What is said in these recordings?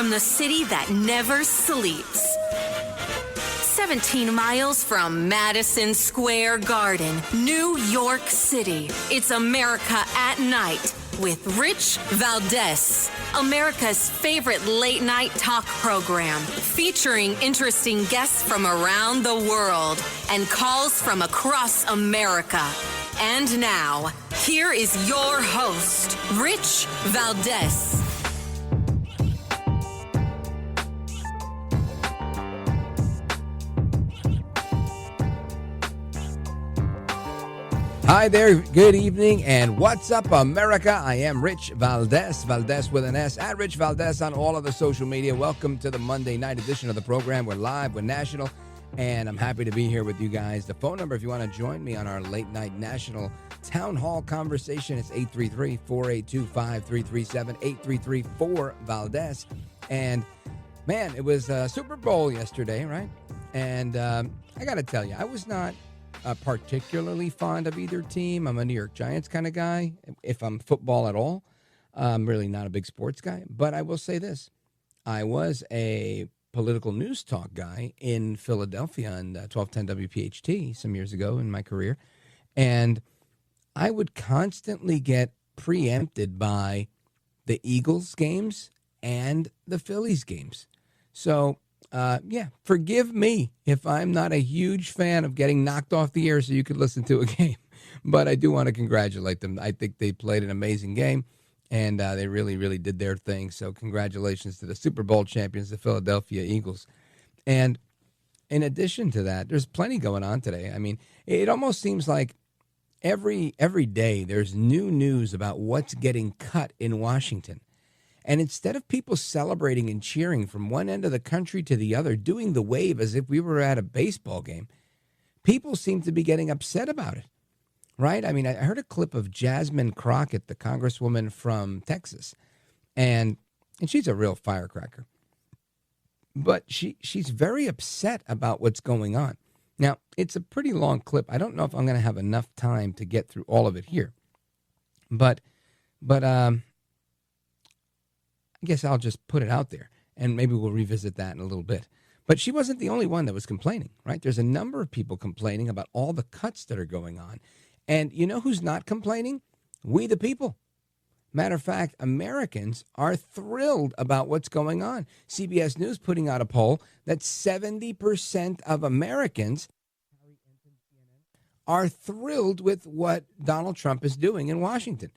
from the city that never sleeps. 17 miles from Madison Square Garden, New York City. It's America at Night with Rich Valdez, America's favorite late-night talk program, featuring interesting guests from around the world and calls from across America. And now, here is your host, Rich Valdez. Hi there, good evening, and what's up, America? I am Rich Valdez, Valdez with an S, at Rich Valdez on all of the social media. Welcome to the Monday night edition of the program. We're live, we're national, and I'm happy to be here with you guys. The phone number, if you want to join me on our late night national town hall conversation, it's 833-482-5337, 833-4-Valdez. And man, it was Super Bowl yesterday, right? And I got to tell you, I was not particularly fond of either team. I'm a New York Giants kind of guy, if I'm football at all. I'm really not a big sports guy. But I will say this. I was a political news talk guy in Philadelphia on 1210 WPHT some years ago in my career. And I would constantly get preempted by the Eagles games and the Phillies games. So forgive me if I'm not a huge fan of getting knocked off the air so you could listen to a game. But I do want to congratulate them. I think they played an amazing game, and they really, really did their thing. So congratulations to the Super Bowl champions, the Philadelphia Eagles. And in addition to that, there's plenty going on today. I mean, it almost seems like every day there's new news about what's getting cut in Washington. And instead of people celebrating and cheering from one end of the country to the other, doing the wave as if we were at a baseball game, people seem to be getting upset about it, right? I mean, I heard a clip of Jasmine Crockett, the congresswoman from Texas, and she's a real firecracker. But she's very upset about what's going on. Now, it's a pretty long clip. I don't know if I'm going to have enough time to get through all of it here. But I guess I'll just put it out there, and maybe we'll revisit that in a little bit. But she wasn't the only one that was complaining, right? There's a number of people complaining about all the cuts that are going on. And you know who's not complaining? We the people. Matter of fact, Americans are thrilled about what's going on. CBS News putting out a poll that 70% of Americans are thrilled with what Donald Trump is doing in Washington.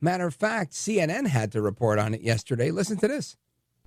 Matter of fact, CNN had to report on it yesterday. Listen to this.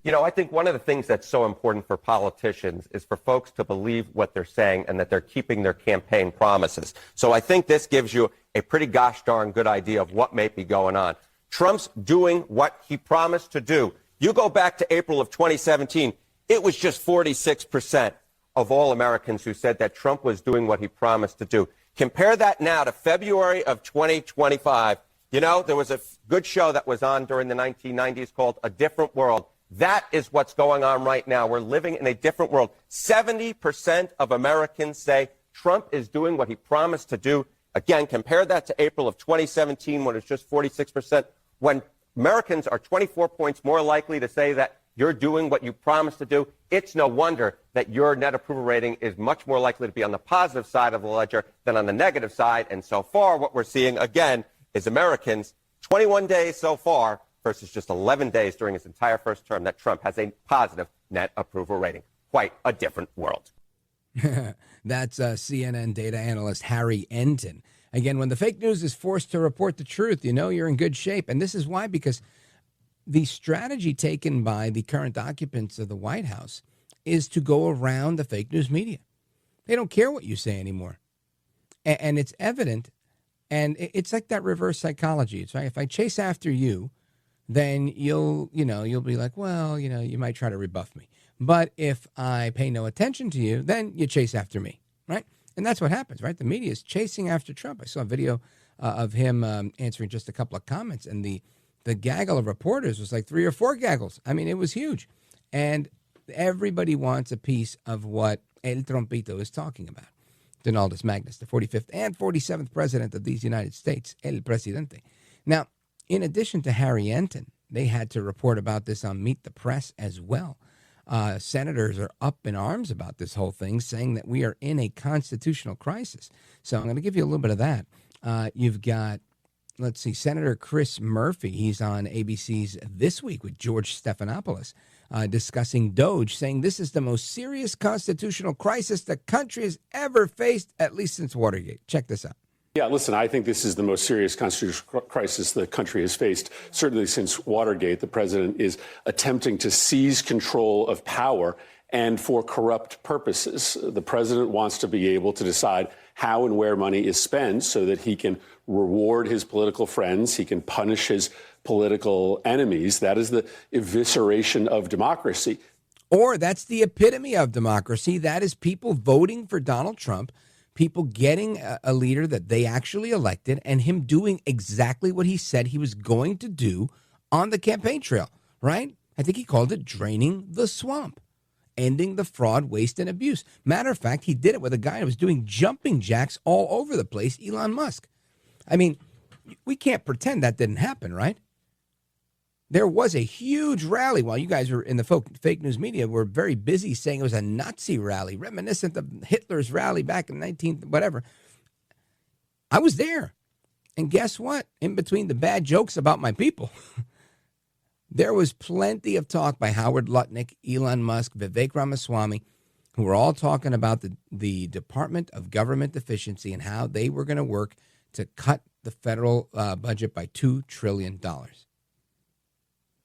You know, I think one of the things that's so important for politicians is for folks to believe what they're saying and that they're keeping their campaign promises. So I think this gives you a pretty gosh darn good idea of what may be going on. Trump's doing what he promised to do. You go back to April of 2017, it was just 46% of all Americans who said that Trump was doing what he promised to do. Compare that now to February of 2025. You know, there was a good show that was on during the 1990s called A Different World. That is what's going on right now. We're living in a different world. 70% of Americans say Trump is doing what he promised to do. Again, compare that to April of 2017 when it's just 46%. When Americans are 24 points more likely to say that you're doing what you promised to do, it's no wonder that your net approval rating is much more likely to be on the positive side of the ledger than on the negative side. And so far, what we're seeing, again, is Americans, 21 days so far versus just 11 days during his entire first term, that Trump has a positive net approval rating. Quite a different world. That's CNN data analyst Harry Enton. Again, when the fake news is forced to report the truth, you know you're in good shape. And this is why, because the strategy taken by the current occupants of the White House is to go around the fake news media. They don't care what you say anymore. And it's evident. And it's like that reverse psychology. It's right. If I chase after you, then you'll be like, well, you might try to rebuff me. But if I pay no attention to you, then you chase after me, right? And that's what happens, right? The media is chasing after Trump. I saw a video of him answering just a couple of comments, and the gaggle of reporters was like 3 or 4 gaggles. I mean, it was huge. And everybody wants a piece of what El Trompito is talking about. Donaldus Magnus, the 45th and 47th president of these United States, El Presidente. Now, in addition to Harry Enton, they had to report about this on Meet the Press as well. Senators are up in arms about this whole thing, saying that we are in a constitutional crisis. So I'm going to give you a little bit of that. You've got, let's see, Senator Chris Murphy. He's on ABC's This Week with George Stephanopoulos, discussing DOGE, saying this is the most serious constitutional crisis the country has ever faced, at least since Watergate. Check this out. Yeah, listen, I think this is the most serious constitutional crisis the country has faced, certainly since Watergate. The president is attempting to seize control of power and for corrupt purposes. The president wants to be able to decide how and where money is spent so that he can reward his political friends, he can punish his political enemies. That is the evisceration of democracy. Or that's the epitome of democracy. That is people voting for Donald Trump, people getting a leader that they actually elected, and him doing exactly what he said he was going to do on the campaign trail, right? I think he called it draining the swamp, ending the fraud, waste, and abuse. Matter of fact, he did it with a guy who was doing jumping jacks all over the place, Elon Musk. I mean, we can't pretend that didn't happen, right? There was a huge rally while you guys were in the fake news media were very busy saying it was a Nazi rally, reminiscent of Hitler's rally back in 19 whatever. I was there. And guess what? In between the bad jokes about my people, there was plenty of talk by Howard Lutnick, Elon Musk, Vivek Ramaswamy, who were all talking about the Department of Government Efficiency and how they were going to work to cut the federal budget by $2 trillion.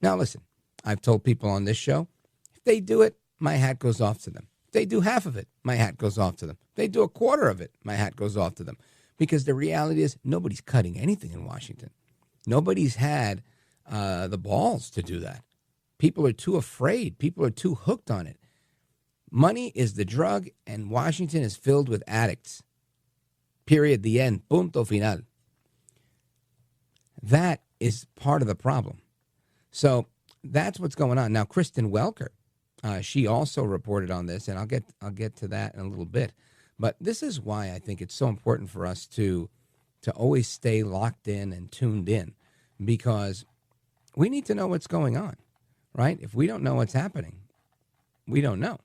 Now, listen, I've told people on this show, if they do it, my hat goes off to them. If they do half of it, my hat goes off to them. If they do a quarter of it, my hat goes off to them. Because the reality is nobody's cutting anything in Washington. Nobody's had the balls to do that. People are too afraid. People are too hooked on it. Money is the drug, and Washington is filled with addicts. Period. The end. Punto final. That is part of the problem. So that's what's going on. Now, Kristen Welker, she also reported on this, and I'll get to that in a little bit. But this is why I think it's so important for us to always stay locked in and tuned in, because we need to know what's going on, right? If we don't know what's happening, we don't know.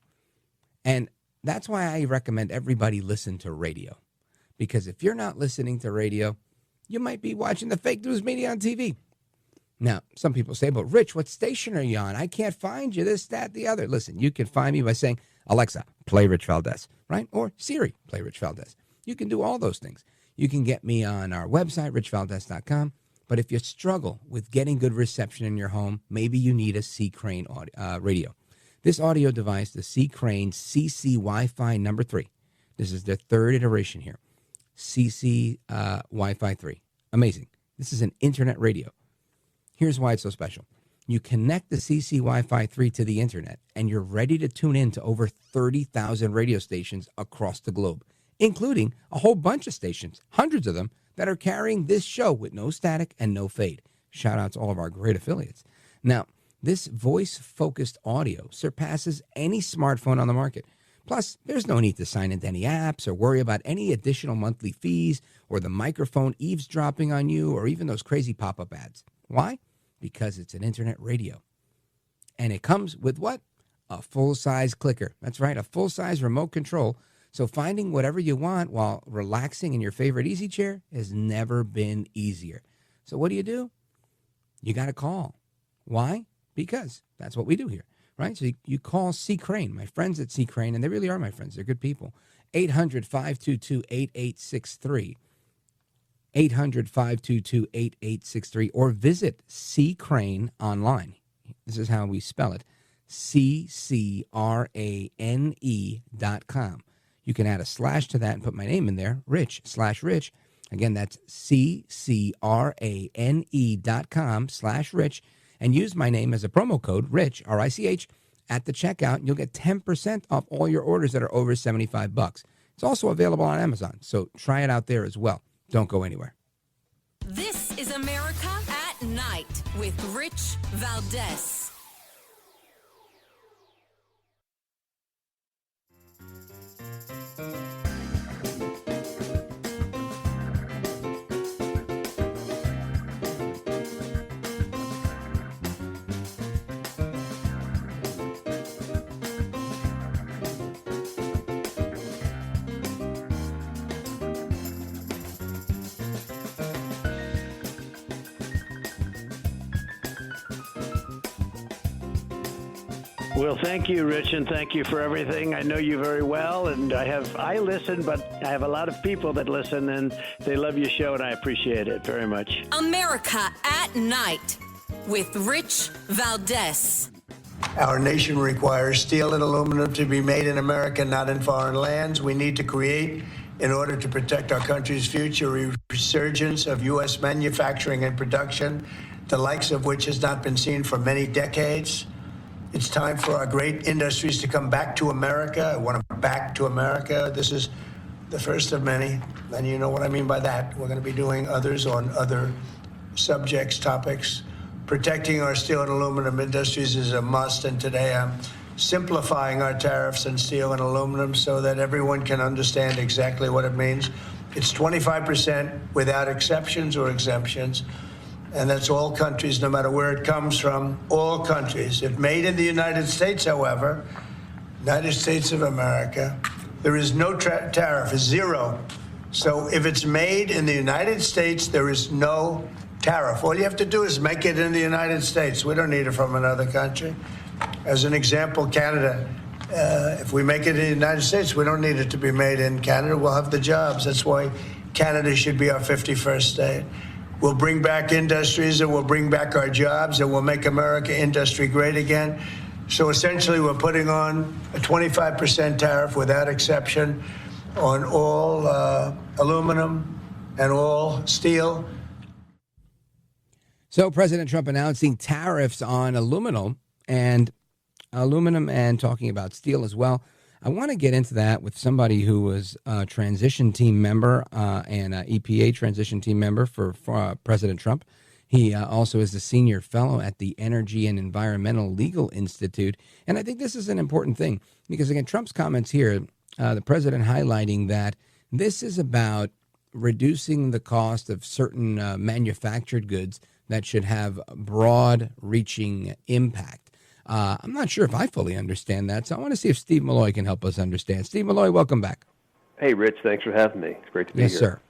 And that's why I recommend everybody listen to radio, because if you're not listening to radio, you might be watching the fake news media on TV. Now, some people say, but Rich, what station are you on? I can't find you, this, that, the other. Listen, you can find me by saying, Alexa, play Rich Valdez, right? Or Siri, play Rich Valdez. You can do all those things. You can get me on our website, richvaldez.com. But if you struggle with getting good reception in your home, maybe you need a C. Crane radio. This audio device, the C. Crane CC Wi-Fi number 3. This is the third iteration here. CC Wi-Fi 3. Amazing. This is an internet radio. Here's why it's so special. You connect the CC Wi-Fi 3 to the internet, and you're ready to tune in to over 30,000 radio stations across the globe, including a whole bunch of stations, hundreds of them, that are carrying this show with no static and no fade. Shout out to all of our great affiliates. Now, this voice-focused audio surpasses any smartphone on the market. Plus, there's no need to sign into any apps or worry about any additional monthly fees or the microphone eavesdropping on you or even those crazy pop-up ads. Why? Because it's an internet radio. And it comes with what? A full-size clicker. That's right, a full-size remote control. So finding whatever you want while relaxing in your favorite easy chair has never been easier. So what do? You got to call. Why? Because that's what we do here, right? So you call C. Crane, my friends at C. Crane, and they really are my friends. They're good people. 800-522-8863. 800-522-8863, or visit C. Crane online. This is how we spell it. CCRANE.com. You can add a slash to that and put my name in there, Rich/Rich. Again, that's CCRANE.com/Rich, and use my name as a promo code, Rich, R-I-C-H, at the checkout, and you'll get 10% off all your orders that are over $75. It's also available on Amazon, so try it out there as well. Don't go anywhere. This is America at Night with Rich Valdez. Well, thank you, Rich, and thank you for everything. I know you very well, and I listen, but I have a lot of people that listen, and they love your show, and I appreciate it very much. America at Night with Rich Valdez. Our nation requires steel and aluminum to be made in America, not in foreign lands. We need to create, in order to protect our country's future, a resurgence of U.S. manufacturing and production, the likes of which has not been seen for many decades. It's time for our great industries to come back to America. I want them back to America. This is the first of many, and you know what I mean by that. We're going to be doing others on other subjects, topics. Protecting our steel and aluminum industries is a must, and today I'm simplifying our tariffs on steel and aluminum so that everyone can understand exactly what it means. It's 25% without exceptions or exemptions. And that's all countries, no matter where it comes from, all countries. If made in the United States, however, United States of America, there is no tariff, it's zero. So if it's made in the United States, there is no tariff. All you have to do is make it in the United States. We don't need it from another country. As an example, Canada, if we make it in the United States, we don't need it to be made in Canada. We'll have the jobs. That's why Canada should be our 51st state. We'll bring back industries, and we'll bring back our jobs, and we'll make America industry great again. So essentially, we're putting on a 25% tariff without exception on all aluminum and all steel. So President Trump announcing tariffs on aluminum and talking about steel as well. I want to get into that with somebody who was a transition team member and an EPA transition team member for President Trump. He also is the senior fellow at the Energy and Environmental Legal Institute. And I think this is an important thing because, again, Trump's comments here, the president highlighting that this is about reducing the cost of certain manufactured goods that should have broad-reaching impact. I'm not sure if I fully understand that, so I want to see if Steve Milloy can help us understand. Steve Milloy, welcome back. Hey, Rich, thanks for having me. It's great to be yes, here. Yes, sir.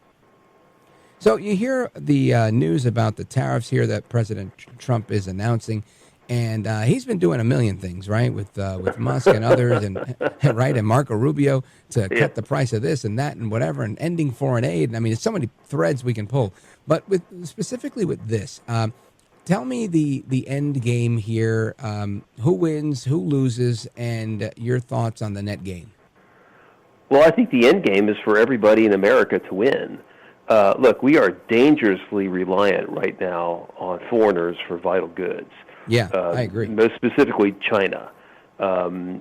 So you hear the news about the tariffs here that President Trump is announcing, and he's been doing a million things, right, with Musk and others, and right, and Marco Rubio to cut the price of this and that and whatever, and ending foreign aid. And I mean, there's so many threads we can pull. But specifically with this, tell me the end game here. Who wins, who loses, and your thoughts on the net gain. Well, I think the end game is for everybody in America to win. Look, we are dangerously reliant right now on foreigners for vital goods. Yeah, I agree. Most specifically, China.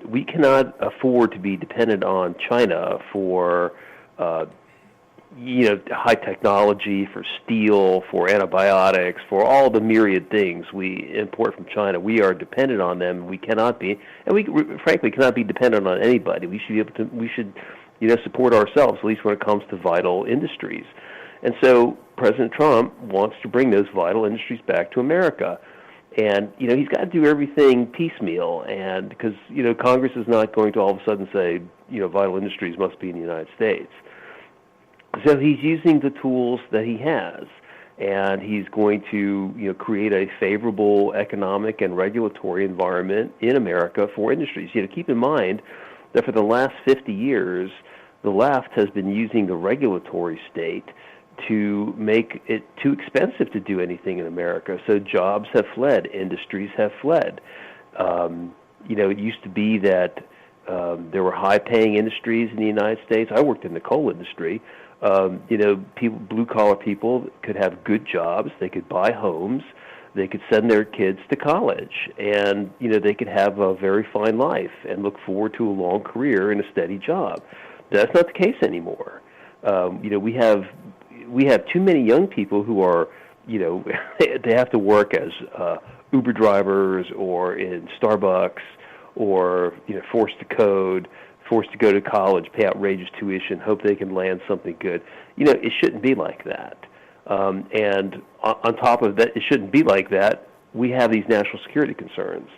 We cannot afford to be dependent on China for high technology, for steel, for antibiotics, for all the myriad things we import from China. We are dependent on them. We cannot be, and we frankly cannot be dependent on anybody. We should be able to. We should, support ourselves, at least when it comes to vital industries. And so President Trump wants to bring those vital industries back to America. And, he's got to do everything piecemeal, and because, Congress is not going to all of a sudden say, vital industries must be in the United States. So he's using the tools that he has, and he's going to, create a favorable economic and regulatory environment in America for industries. Keep in mind that for the last 50 years, the left has been using the regulatory state to make it too expensive to do anything in America. So jobs have fled, industries have fled. It used to be that there were high-paying industries in the United States. I worked in the coal industry. People, blue-collar people could have good jobs. They could buy homes. They could send their kids to college, and they could have a very fine life and look forward to a long career in a steady job. That's not the case anymore. We have too many young people who are, they have to work as Uber drivers or in Starbucks or, forced to code, forced to go to college, pay outrageous tuition, hope they can land something good. It shouldn't be like that. And on top of that, it shouldn't be like that. We have these national security concerns.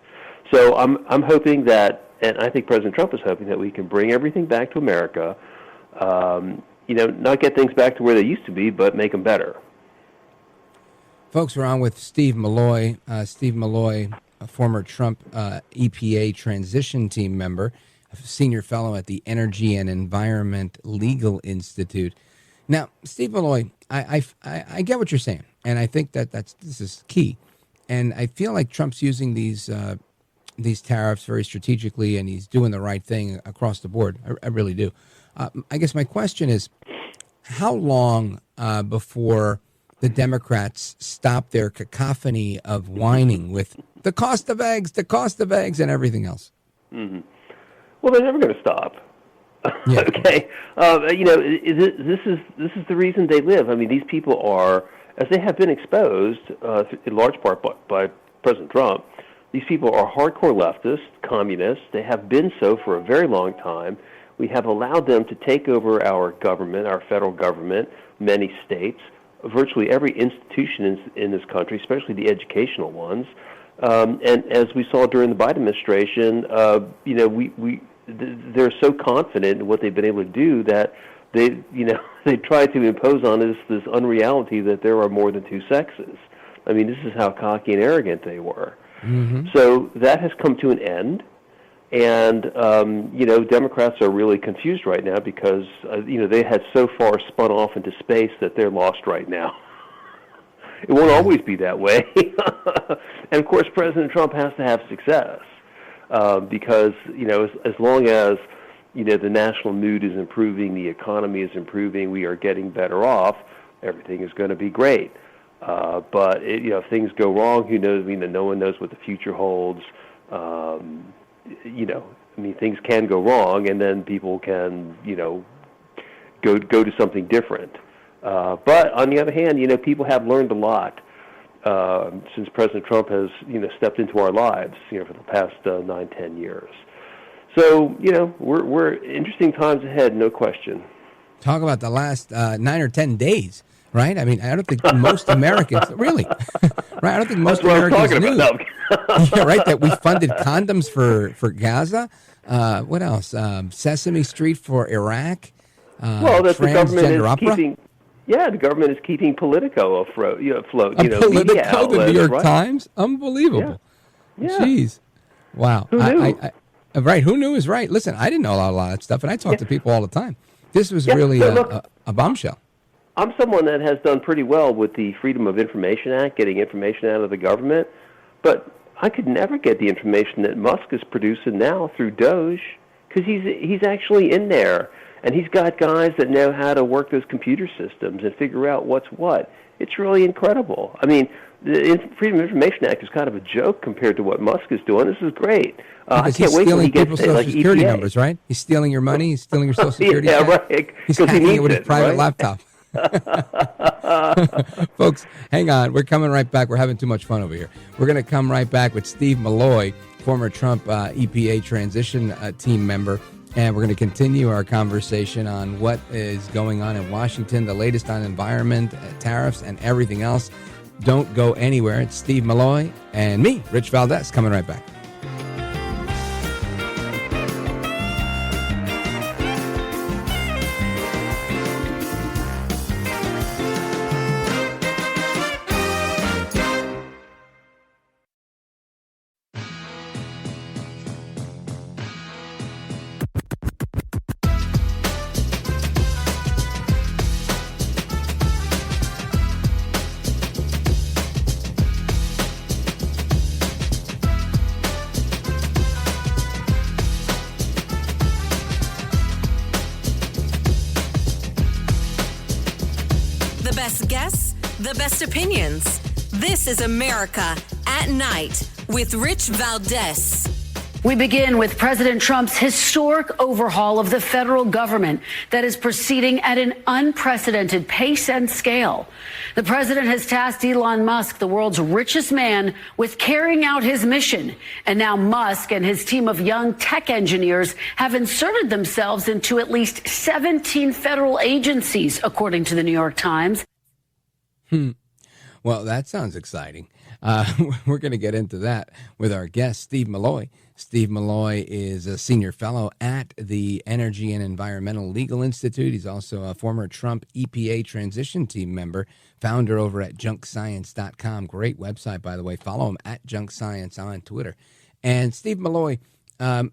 So I'm hoping that, and I think President Trump is hoping that we can bring everything back to America, not get things back to where they used to be, but make them better. Folks, we're on with Steve Milloy. Steve Milloy a former Trump EPA transition team member, a senior fellow at the Energy and Environment Legal Institute. Now, Steve Milloy, I get what you're saying, and I think that this is key. And I feel like Trump's using these tariffs very strategically, and he's doing the right thing across the board. I really do. I guess my question is, how long before the Democrats stop their cacophony of whining with the cost of eggs, and everything else? Mm-hmm. Well, they're never going to stop. Yeah. Okay, this is the reason they live. I mean, these people are, as they have been exposed in large part by President Trump. These people are hardcore leftists, communists. They have been so for a very long time. We have allowed them to take over our government, our federal government, many states, virtually every institution in this country, especially the educational ones. And as we saw during the Biden administration, they're so confident in what they've been able to do that they try to impose on us this unreality that there are more than two sexes. I mean, this is how cocky and arrogant they were. Mm-hmm. So that has come to an end, and Democrats are really confused right now because they had so far spun off into space that they're lost right now. It won't always be that way, and of course, President Trump has to have success because as long as the national mood is improving, the economy is improving, we are getting better off, everything is going to be great. But if things go wrong, who knows? I mean, no one knows what the future holds. Things can go wrong, and then people can, go to something different. But on the other hand, people have learned a lot since President Trump has, stepped into our lives, for the past 9-10 years. So, we're interesting times ahead, no question. Talk about the last 9 or 10 days. Right? I mean, I don't think most Americans, really, right? I don't think most Americans knew. Yeah, right, that we funded condoms for Gaza. What else? Sesame Street for Iraq. Well, that the government is opera? keeping. Yeah, the government is keeping Politico afloat. Politico, media outlets, the New York right? Times, unbelievable. Yeah. Jeez, wow. Who knew? Right? Who knew is right. Listen, I didn't know a lot of that stuff, and I talk to people all the time. This was really a bombshell. I'm someone that has done pretty well with the Freedom of Information Act, getting information out of the government, but I could never get the information that Musk is producing now through Doge, because he's actually in there, and he's got guys that know how to work those computer systems and figure out what's what. It's really incredible. I mean, the Freedom of Information Act is kind of a joke compared to what Musk is doing. This is great. I can't wait till he gets people's Social Security EPA. Numbers, right? He's stealing your money. He's stealing your Social Security. Yeah, check. right. He's hacking it with his private right? laptop. Folks, hang on. We're coming right back. We're having too much fun over here. We're going to come right back with Steve Milloy, former Trump EPA transition team member, and we're going to continue our conversation on what is going on in Washington, the latest on environment, tariffs, and everything else. Don't go anywhere. It's Steve Milloy and me, Rich Valdez, coming right back. The best guests, the best opinions. This is America at Night with Rich Valdez. We begin with President Trump's historic overhaul of the federal government that is proceeding at an unprecedented pace and scale. The president has tasked Elon Musk, the world's richest man, with carrying out his mission. And now Musk and his team of young tech engineers have inserted themselves into at least 17 federal agencies, according to the New York Times. Well, that sounds exciting. We're going to get into that with our guest, Steve Milloy. Steve Milloy is a senior fellow at the Energy and Environmental Legal Institute. He's also a former Trump EPA transition team member, founder over at junkscience.com. Great website, by the way. Follow him at junkscience on Twitter. And Steve Milloy,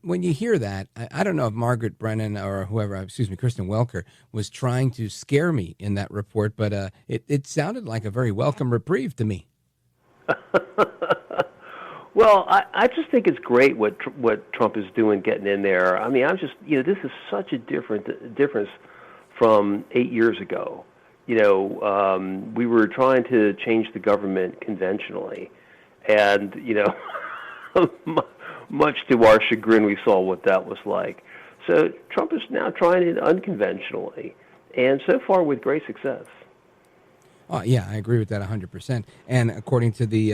when you hear that, I don't know if Margaret Brennan or Kristen Welker was trying to scare me in that report, but it sounded like a very welcome reprieve to me. Well, I just think it's great what Trump is doing, getting in there. I mean, this is such a difference from 8 years ago. We were trying to change the government conventionally, and much to our chagrin, we saw what that was like. So Trump is now trying it unconventionally, and so far with great success. Oh, yeah, I agree with that 100%. And according to the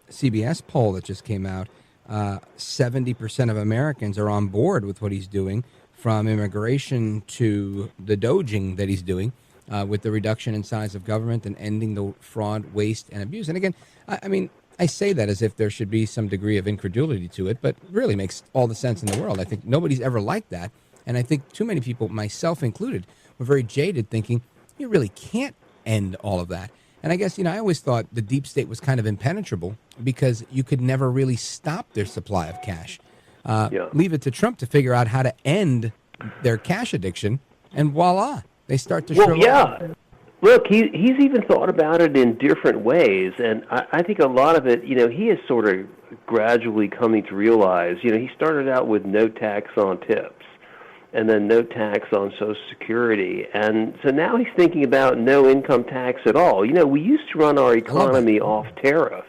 CBS poll that just came out, 70% of Americans are on board with what he's doing, from immigration to the dodging that he's doing, with the reduction in size of government and ending the fraud, waste, and abuse. And again, I say that as if there should be some degree of incredulity to it, but it really makes all the sense in the world. I think nobody's ever liked that. And I think too many people, myself included, were very jaded, thinking you really can't end all of that. And I guess, I always thought the deep state was kind of impenetrable because you could never really stop their supply of cash. Leave it to Trump to figure out how to end their cash addiction, and voila, they start to shrivel up. Look, he's even thought about it in different ways, and I think a lot of it, he is sort of gradually coming to realize, he started out with no tax on tips, and then no tax on Social Security. And so now he's thinking about no income tax at all. We used to run our economy off tariffs.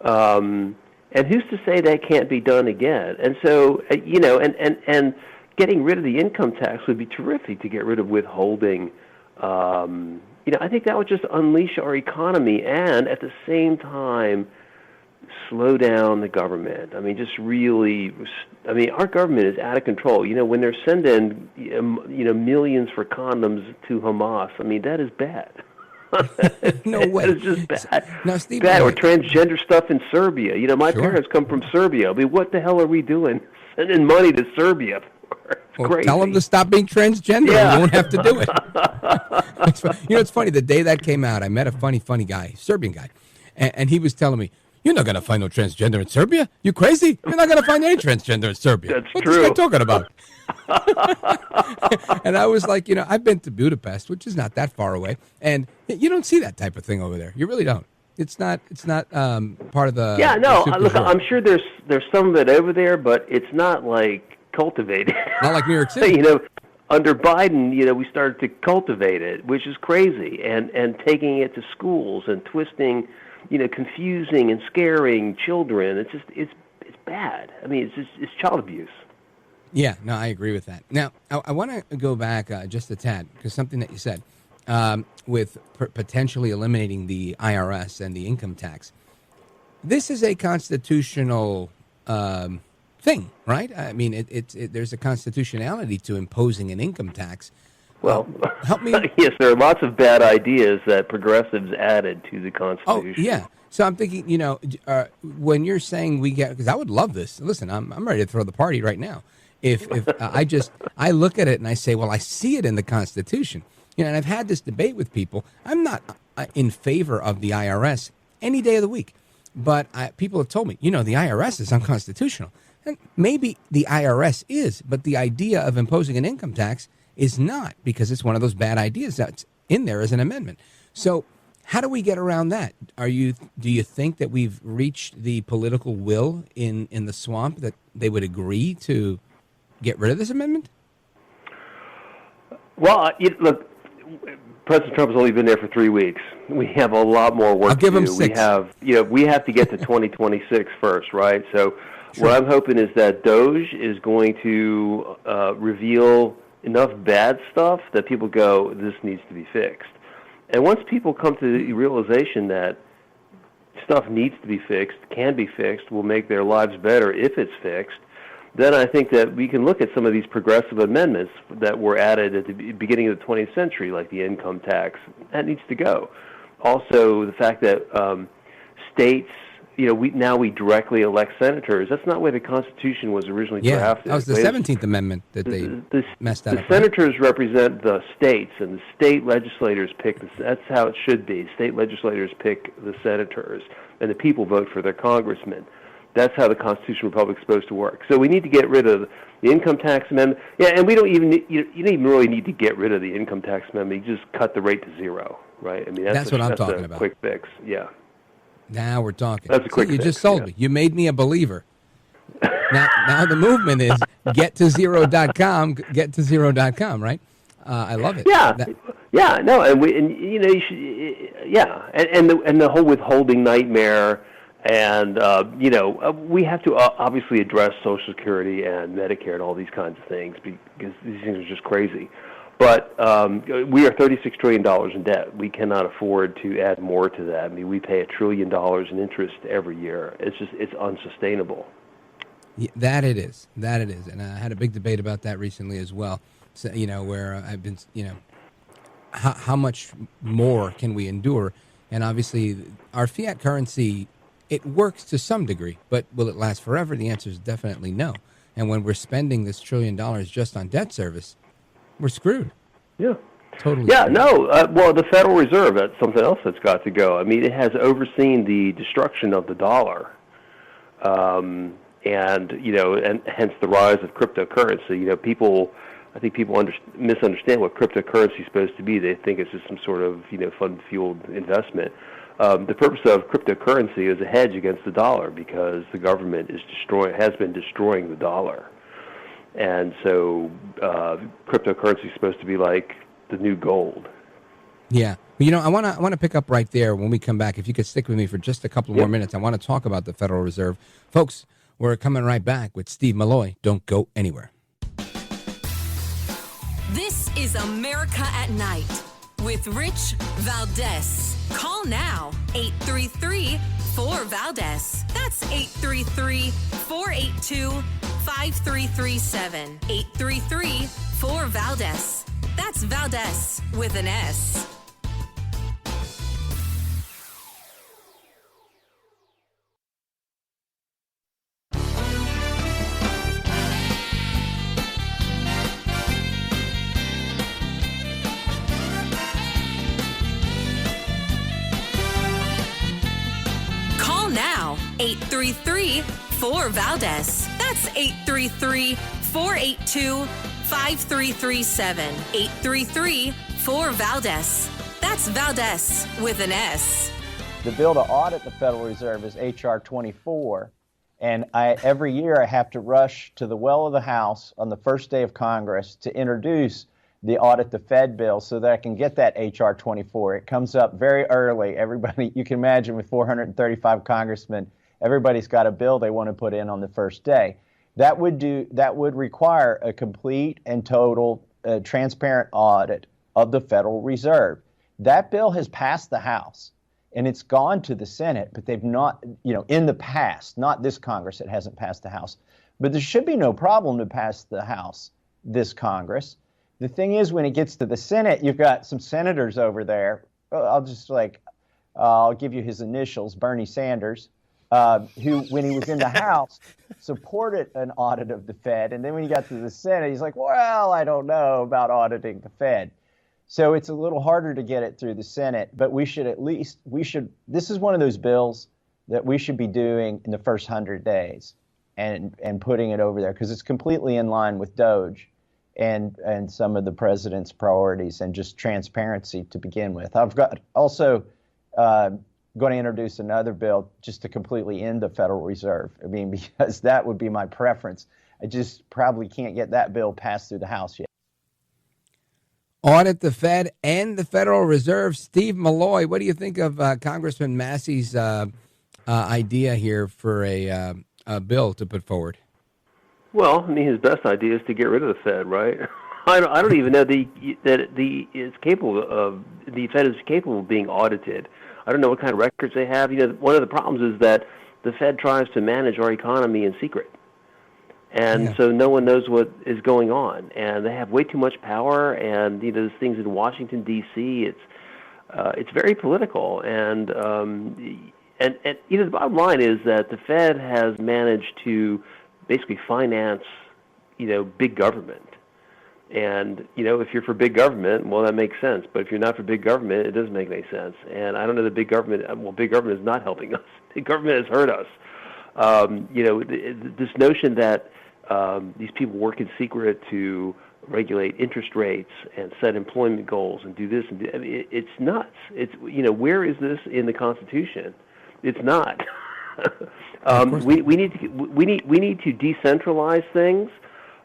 And who's to say that can't be done again? And so, and getting rid of the income tax would be terrific to get rid of withholding. I think that would just unleash our economy and at the same time slow down the government. Our government is out of control. When they're sending, millions for condoms to Hamas, that is bad. No way. That is just bad. Now, Steve, bad. Or transgender stuff in Serbia. My parents come from Serbia. What the hell are we doing? Sending money to Serbia for? Crazy. Tell them to stop being transgender. Yeah. You won't have to do it. It's funny. The day that came out, I met a funny guy, Serbian guy, and he was telling me, "You're not going to find no transgender in Serbia. You crazy? You're not going to find any transgender in Serbia." That's What's true. this guy talking about? And I was like, I've been to Budapest, which is not that far away, and you don't see that type of thing over there. You really don't. It's not part of the. Yeah, no. The look, I'm sure there's some of it over there, but it's not like cultivated. Not like New York City. Under Biden, we started to cultivate it, which is crazy, and taking it to schools and twisting, confusing and scaring children. It's bad. It's child abuse. Yeah, no, I agree with that. Now, I want to go back just a tad, because something that you said with potentially eliminating the IRS and the income tax. This is a constitutional thing, right? There's a constitutionality to imposing an income tax. Well, help me. Yes, there are lots of bad ideas that progressives added to the Constitution. Oh, yeah. So I'm thinking, when you're saying we get, because I would love this. Listen, I'm ready to throw the party right now. If I look at it and I say, well, I see it in the Constitution. And I've had this debate with people. I'm not in favor of the IRS any day of the week, but people have told me, the IRS is unconstitutional. And maybe the IRS is, but the idea of imposing an income tax is not, because it's one of those bad ideas that's in there as an amendment. So how do we get around that? Do you think that we've reached the political will in the swamp that they would agree to get rid of this amendment? Well, look, President Trump has only been there for 3 weeks. We have a lot more work to do. I'll give him 6. We have to get to 2026 first, right? So what I'm hoping is that DOJ is going to reveal enough bad stuff that people go, this needs to be fixed. And once people come to the realization that stuff needs to be fixed, can be fixed, will make their lives better if it's fixed, then I think that we can look at some of these progressive amendments that were added at the beginning of the 20th century, like the income tax. That needs to go. Also, the fact that states, we directly elect senators. That's not the way the Constitution was originally drafted. That was the 17th Amendment that they messed that up. The senators represent the states, and the state legislators pick. That's how it should be. State legislators pick the senators, and the people vote for their congressmen. That's how the constitutional republic is supposed to work. So we need to get rid of the income tax amendment. Yeah, and we don't even you don't even really need to get rid of the income tax amendment. You just cut the rate to zero, right? I mean, that's what I'm talking about. Quick fix. Yeah. Now we're talking. That's a quick fix. You just sold me. Yeah. You made me a believer. Now the movement is gettozero.com, gettozero.com, right? I love it. Yeah. No, and you should, and the whole withholding nightmare, and we have to obviously address Social Security and Medicare and all these kinds of things because these things are just crazy. But we are $36 trillion in debt. We cannot afford to add more to that. I mean, we pay $1 trillion in interest every year. It's unsustainable. Yeah, that it is. And I had a big debate about that recently as well. So, where I've been, how much more can we endure? And obviously, our fiat currency, it works to some degree, but will it last forever? The answer is definitely no. And when we're spending this $1 trillion just on debt service, we're screwed. Yeah. Totally. Yeah, screwed. no. Well, the Federal Reserve, that's something else that's got to go. I mean, it has overseen the destruction of the dollar, and hence the rise of cryptocurrency. I think people misunderstand what cryptocurrency is supposed to be. They think it's just some sort of fund-fueled investment. The purpose of cryptocurrency is a hedge against the dollar because the government has been destroying the dollar. And so cryptocurrency is supposed to be like the new gold. Yeah. Well, I want to pick up right there when we come back. If you could stick with me for just a couple more minutes, I want to talk about the Federal Reserve. Folks, we're coming right back with Steve Milloy. Don't go anywhere. This is America at Night with Rich Valdez. Call now, 833-4-VALDEZ. That's 833-482-5337. 833-4-VALDEZ. That's Valdez with an S. Now, 833-4-VALDEZ. That's 833-482-5337. 833-4-VALDEZ. That's Valdez with an S. The bill to audit the Federal Reserve is H.R. 24, and every year I have to rush to the well of the House on the first day of Congress to introduce the audit the Fed bill so that I can get that H.R. 24. It comes up very early. Everybody, you can imagine with 435 congressmen, everybody's got a bill they want to put in on the first day. That would require a complete and total transparent audit of the Federal Reserve. That bill has passed the House and it's gone to the Senate, but they've not, in the past, not this Congress, it hasn't passed the House. But there should be no problem to pass the House this Congress. The thing is, when it gets to the Senate, you've got some senators over there. I'll give you his initials, Bernie Sanders, who, when he was in the House, supported an audit of the Fed. And then when he got to the Senate, he's like, well, I don't know about auditing the Fed. So it's a little harder to get it through the Senate. But this is one of those bills that we should be doing in the first 100 days and putting it over there because it's completely in line with DOGE. And some of the president's priorities and just transparency to begin with. I've got also going to introduce another bill just to completely end the Federal Reserve. I mean, because that would be my preference. I just probably can't get that bill passed through the House yet. Audit the Fed and the Federal Reserve. Steve Milloy, what do you think of Congressman Massey's idea here for a bill to put forward? Well, I mean, his best idea is to get rid of the Fed, right? I don't even know the Fed is capable of being audited. I don't know what kind of records they have. One of the problems is that the Fed tries to manage our economy in secret, and so no one knows what is going on. And they have way too much power. And there's things in Washington D.C. It's very political, and And the bottom line is that the Fed has managed to basically finance, big government. And, if you're for big government, well, that makes sense. But if you're not for big government, it doesn't make any sense. And I don't know that big government is not helping us. Big government has hurt us. This notion that these people work in secret to regulate interest rates and set employment goals and do this and it's nuts. It's where is this in the Constitution? It's not. We need to decentralize things.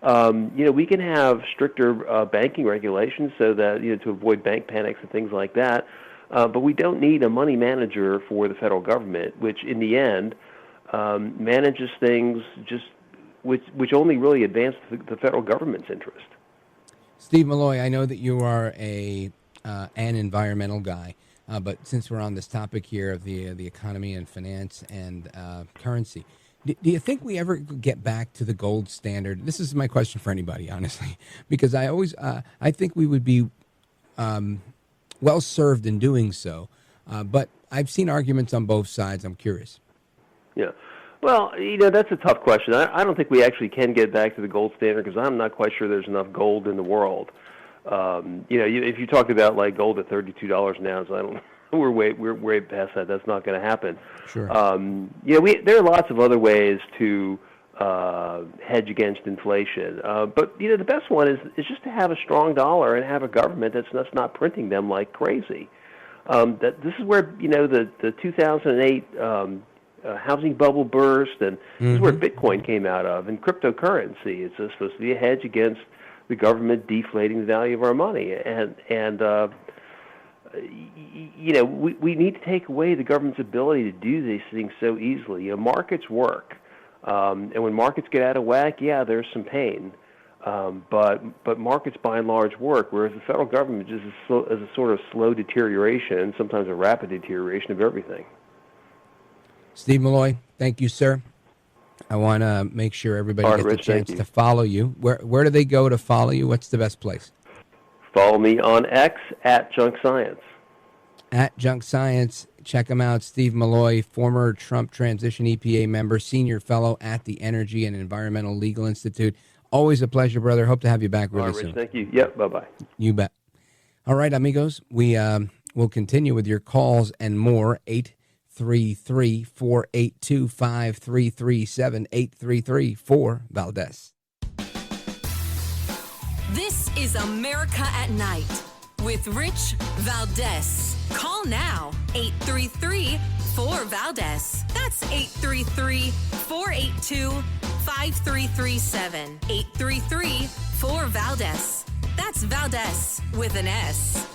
We can have stricter banking regulations so that to avoid bank panics and things like that. But we don't need a money manager for the federal government, which in the end manages things which only really advance the federal government's interest. Steve Milloy, I know that you are an environmental guy, but since we're on this topic here of the economy and finance and currency, do you think we ever get back to the gold standard? This is my question for anybody, honestly, because I think we would be well served in doing so, but I've seen arguments on both sides. I'm curious. Yeah. Well, that's a tough question. I don't think we actually can get back to the gold standard because I'm not quite sure there's enough gold in the world. If you talk about like gold at $32 an ounce, we're way past that. That's not going to happen. Sure. There are lots of other ways to hedge against inflation. But the best one is just to have a strong dollar and have a government that's not printing them like crazy. This is where the 2008 housing bubble burst, and this is where Bitcoin came out of, and cryptocurrency. It's supposed to be a hedge against the government deflating the value of our money, and we need to take away the government's ability to do these things so easily. Markets work, and when markets get out of whack, there's some pain, but markets by and large work, whereas the federal government just is a sort of slow deterioration, sometimes a rapid deterioration of everything. Steve Milloy, thank you, sir. I want to make sure everybody gets a chance to follow you. Where do they go to follow you? What's the best place? Follow me on X at Junk Science. At Junk Science. Check him out. Steve Milloy, former Trump transition EPA member, senior fellow at the Energy and Environmental Legal Institute. Always a pleasure, brother. Hope to have you back really soon. Thank you. Yep, bye-bye. You bet. All right, amigos, we will continue with your calls and more. 833-482-5337, 833-4-Valdez. This is America at Night with Rich Valdez. Call now, 833-4-Valdez. That's 833-482-5337, 833-4-Valdez. That's Valdez with an S.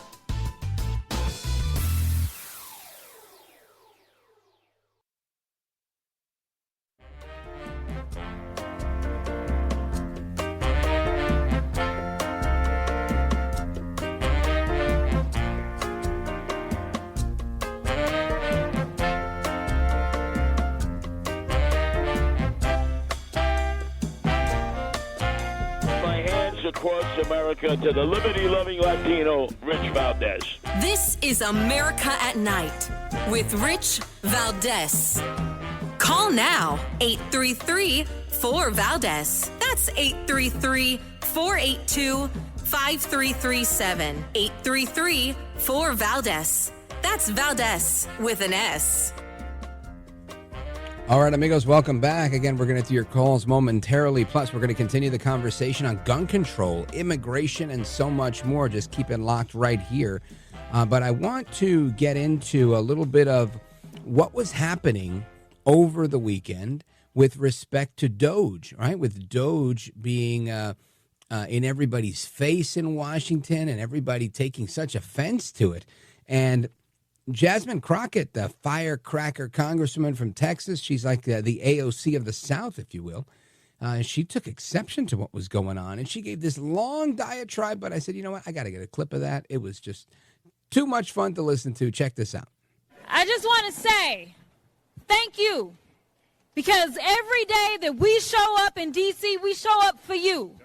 Across America to the liberty-loving Latino, Rich Valdez. This is America at Night with Rich Valdez. Call now, 833-4-Valdez. That's 833-482-5337, 833-4-Valdez. That's Valdez with an S. All right, amigos, welcome back. Again, we're going to do your calls momentarily. Plus, we're going to continue the conversation on gun control, immigration, and so much more. Just keep it locked right here. But I want to get into a little bit of what was happening over the weekend with respect to Doge, right? With Doge being in everybody's face in Washington and everybody taking such offense to it. And Jasmine Crockett, the firecracker congresswoman from Texas, she's like the AOC of the South, if you will. She took exception to what was going on, and she gave this long diatribe, but I said, you know what, I got to get a clip of that. It was just too much fun to listen to. Check this out. I just want to say thank you, because every day that we show up in D.C., we show up for you.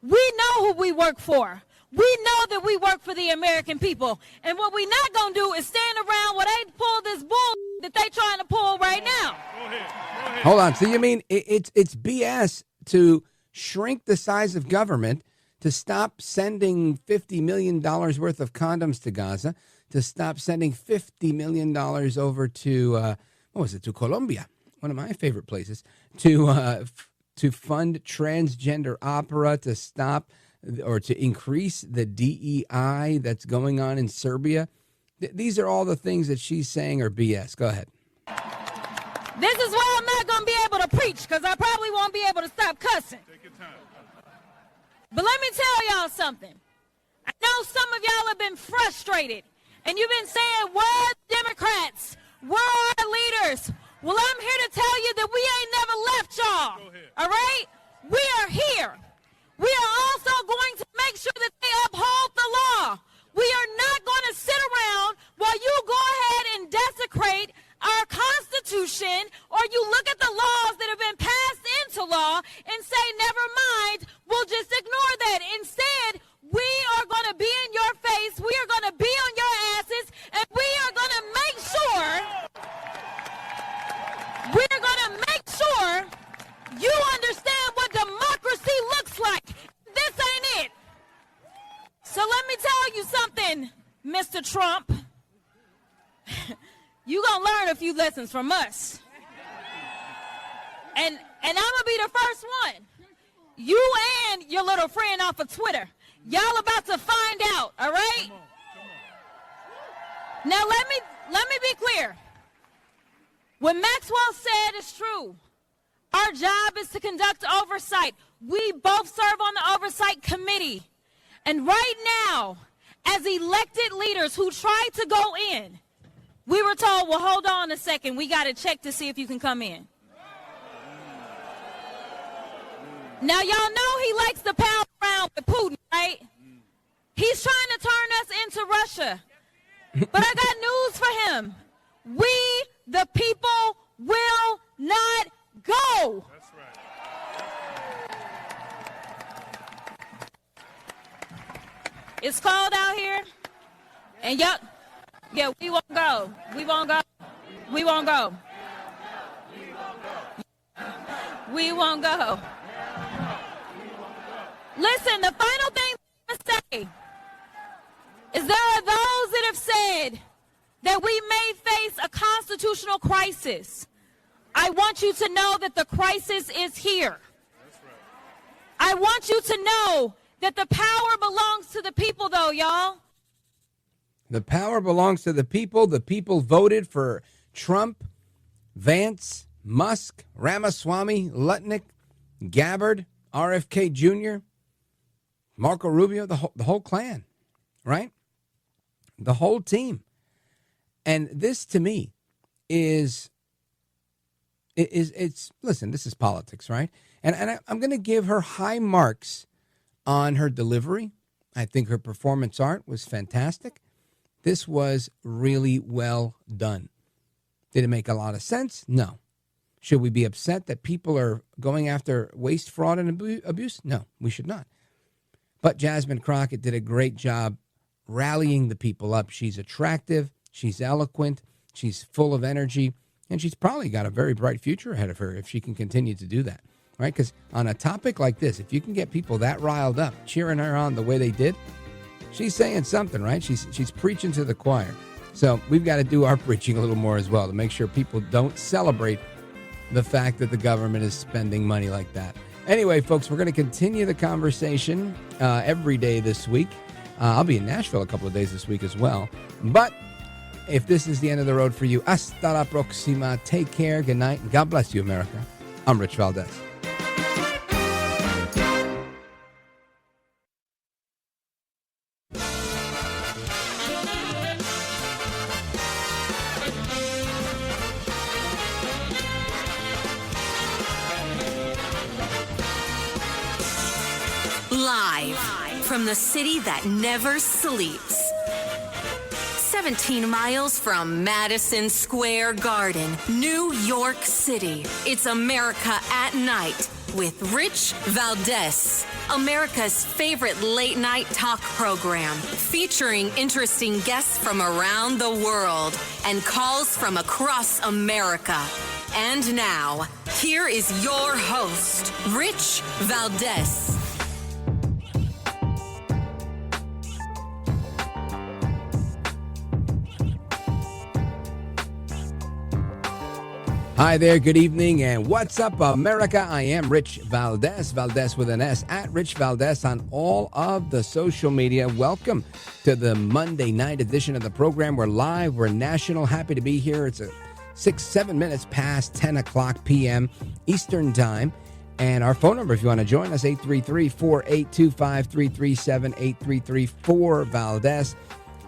We know who we work for. We know that we work for the American people. And what we're not going to do is stand around while they pull this bull that they trying to pull right now. Go ahead. Hold on. So you mean it's BS to shrink the size of government, to stop sending $50 million worth of condoms to Gaza, to stop sending $50 million over to, to Colombia, one of my favorite places, to fund transgender opera, to stop or to increase the DEI that's going on in Serbia. These are all the things that she's saying are BS. Go ahead. This is why I'm not going to be able to preach, because I probably won't be able to stop cussing. Take your time. But let me tell y'all something. I know some of y'all have been frustrated, and you've been saying, where are the Democrats? Where are our leaders? Well, I'm here to tell you that we ain't never left y'all. All right? We are here. We are also going to make sure that they uphold the law. We are not going to sit around while you go ahead and desecrate our Constitution, or you look at the laws that have been passed into law and say, never mind, we'll just ignore that. Instead, we are going to be in your face, we are going to be on your asses, and we are going to make sure, you understand what democracy looks like. This ain't it. So let me tell you something, Mr. Trump. You gonna learn a few lessons from us. And I'm gonna be the first one. You and your little friend off of Twitter, y'all about to find out, all right? Now let me be clear. What Maxwell said is true. Our job is to conduct oversight. We both serve on the oversight committee. And right now, as elected leaders who tried to go in, we were told, well, hold on a second. We got to check to see if you can come in. Now, y'all know he likes to pound around with Putin, right? He's trying to turn us into Russia. But I got news for him. We, the people, will not go. That's right. It's cold out here, and we won't go. We won't go. We won't go. We won't go. Listen, the final thing I'm going to say is there are those that have said that we may face a constitutional crisis. I want you to know that the crisis is here. I want you to know that the power belongs to the people, though, y'all. The power belongs to the people. The people voted for Trump, Vance, Musk, Ramaswamy, Lutnick, Gabbard, RFK Jr., Marco Rubio, the whole clan, right? The whole team. And this, to me, it's listen, this is politics, right? And I'm going to give her high marks on her delivery. I think her performance art was fantastic. This was really well done. Did it make a lot of sense? No. Should we be upset that people are going after waste, fraud, and abuse? No, we should not. But Jasmine Crockett did a great job rallying the people up. She's attractive. She's eloquent. She's full of energy. And she's probably got a very bright future ahead of her if she can continue to do that, right? Because on a topic like this, if you can get people that riled up, cheering her on the way they did, she's saying something, right? She's preaching to the choir. So we've got to do our preaching a little more as well to make sure people don't celebrate the fact that the government is spending money like that. Anyway, folks, we're going to continue the conversation every day this week. I'll be in Nashville a couple of days this week as well. But if this is the end of the road for you, hasta la próxima. Take care. Good night. And God bless you, America. I'm Rich Valdez. Live from the city that never sleeps. 17 miles from Madison Square Garden, New York City. It's America at Night with Rich Valdez. America's favorite late night talk program, featuring interesting guests from around the world and calls from across America. And now, here is your host, Rich Valdez. Hi there, good evening, and what's up, America? I am Rich Valdez, Valdez with an S, at Rich Valdez on all of the social media. Welcome to the Monday night edition of the program. We're live, we're national, happy to be here. It's 7 minutes past 10 o'clock p.m. Eastern Time. And our phone number, if you want to join us, 833-482-5337, 833-4-VALDEZ.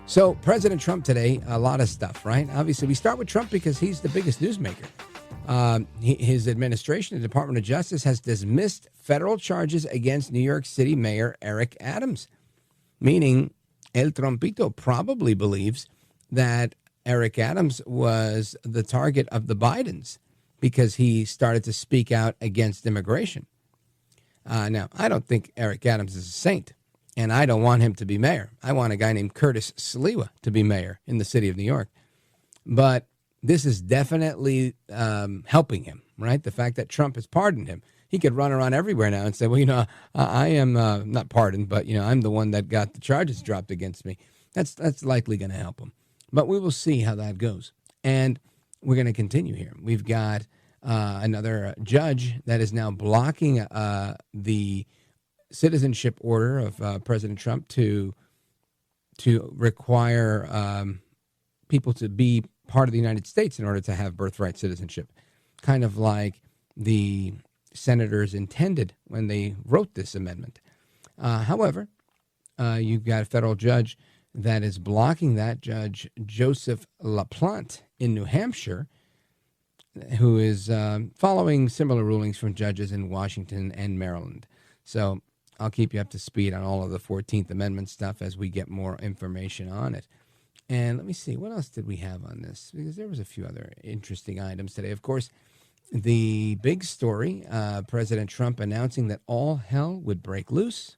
So President Trump today, a lot of stuff, right? Obviously, we start with Trump because he's the biggest newsmaker. His administration, the Department of Justice, has dismissed federal charges against New York City Mayor Eric Adams, meaning El Trompito probably believes that Eric Adams was the target of the Bidens because he started to speak out against immigration. Now, I don't think Eric Adams is a saint, and I don't want him to be mayor. I want a guy named Curtis Sliwa to be mayor in the city of New York. But this is definitely helping him, right? The fact that Trump has pardoned him. He could run around everywhere now and say, well, I am not pardoned, but, I'm the one that got the charges dropped against me. That's likely going to help him. But we will see how that goes. And we're going to continue here. We've got another judge that is now blocking the citizenship order of President Trump to require people to be part of the United States in order to have birthright citizenship, kind of like the senators intended when they wrote this amendment. However, you've got a federal judge that is blocking that, Judge Joseph LaPlante in New Hampshire, who is following similar rulings from judges in Washington and Maryland. So I'll keep you up to speed on all of the 14th Amendment stuff as we get more information on it. And let me see, what else did we have on this? Because there was a few other interesting items today. Of course, the big story, President Trump announcing that all hell would break loose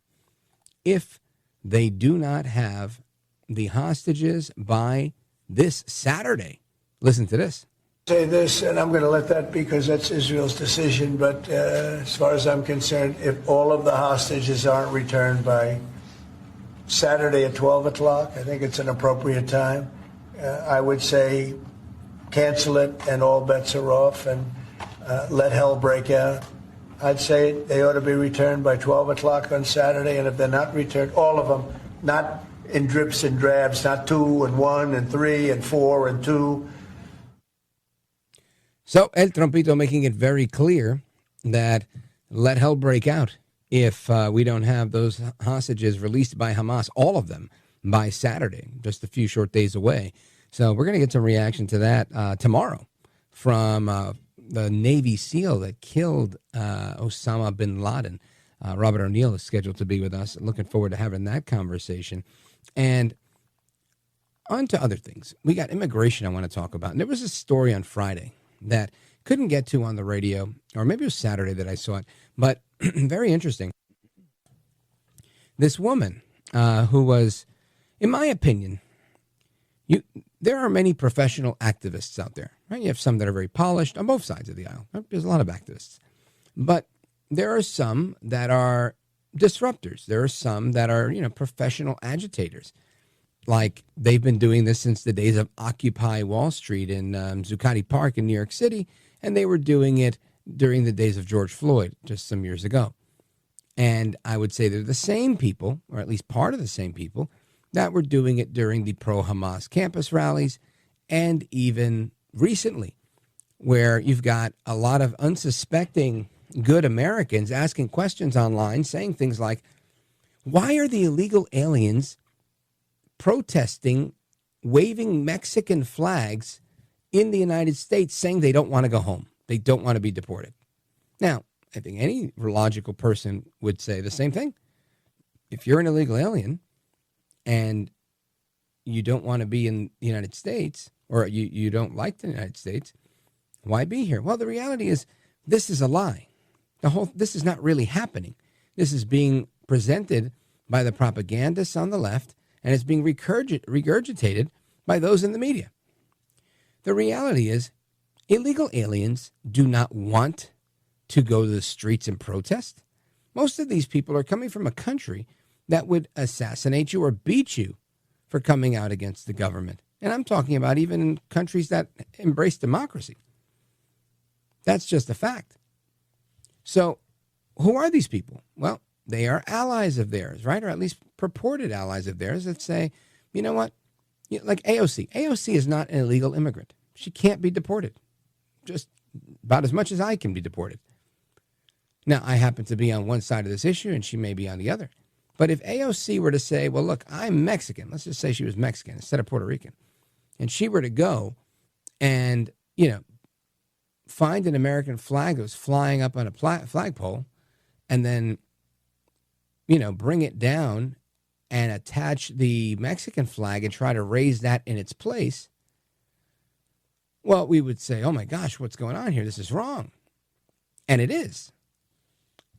if they do not have the hostages by this Saturday. Listen to this. Say this, and I'm going to let that because that's Israel's decision. But as far as I'm concerned, if all of the hostages aren't returned by Saturday at 12 o'clock, I think it's an appropriate time. I would say cancel it and all bets are off and let hell break out. I'd say they ought to be returned by 12 o'clock on Saturday. And if they're not returned, all of them, not in drips and drabs, not 2 and 1 and 3 and 4 and 2. So El Trompito making it very clear that let hell break out if we don't have those hostages released by Hamas, all of them, by Saturday, just a few short days away. So we're going to get some reaction to that tomorrow from the Navy SEAL that killed Osama bin Laden. Robert O'Neill is scheduled to be with us. Looking forward to having that conversation. And on to other things. We got immigration I want to talk about. And there was a story on Friday that couldn't get to on the radio, or maybe it was Saturday that I saw it, but very interesting. This woman who was, in my opinion, there are many professional activists out there, right? You have some that are very polished on both sides of the aisle. Right? There's a lot of activists. But there are some that are disruptors. There are some that are, professional agitators. Like they've been doing this since the days of Occupy Wall Street in Zuccotti Park in New York City, and they were doing it during the days of George Floyd just some years ago. And I would say they're the same people, or at least part of the same people, that were doing it during the pro-Hamas campus rallies, and even recently, where you've got a lot of unsuspecting good Americans asking questions online, saying things like, why are the illegal aliens protesting, waving Mexican flags in the United States, saying they don't want to go home? They don't want to be deported. Now, I think any logical person would say the same thing. If you're an illegal alien and you don't want to be in the United States, or you don't like the United States, why be here? Well, the reality is this is a lie. This is not really happening. This is being presented by the propagandists on the left, and it's being regurgitated by those in the media. The reality is, illegal aliens do not want to go to the streets and protest. Most of these people are coming from a country that would assassinate you or beat you for coming out against the government. And I'm talking about even in countries that embrace democracy. That's just a fact. So who are these people? Well, they are allies of theirs, right? Or at least purported allies of theirs that say, you know what? Like AOC. AOC is not an illegal immigrant. She can't be deported. Just about as much as I can be deported. Now, I happen to be on one side of this issue and she may be on the other. But if AOC were to say, well, look, I'm Mexican. Let's just say she was Mexican instead of Puerto Rican. And she were to go and, find an American flag that was flying up on a flagpole and then, bring it down and attach the Mexican flag and try to raise that in its place. Well, we would say, oh my gosh, what's going on here? This is wrong. And it is.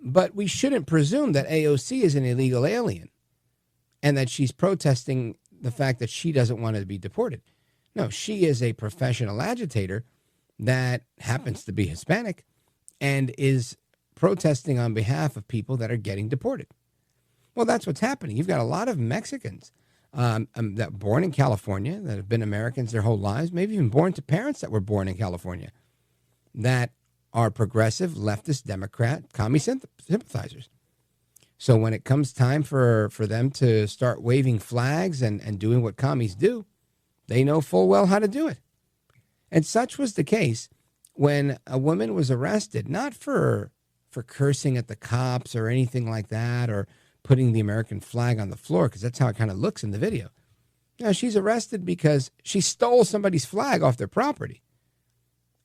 But we shouldn't presume that AOC is an illegal alien and that she's protesting the fact that she doesn't want to be deported. No, she is a professional agitator that happens to be Hispanic and is protesting on behalf of people that are getting deported. Well, that's what's happening. You've got a lot of Mexicans that are born in California, that have been Americans their whole lives, maybe even born to parents that were born in California, that are progressive, leftist, Democrat, commie sympathizers. So when it comes time for them to start waving flags and doing what commies do, they know full well how to do it. And such was the case when a woman was arrested, not for cursing at the cops or anything like that, or putting the American flag on the floor, because that's how it kind of looks in the video. No, she's arrested because she stole somebody's flag off their property.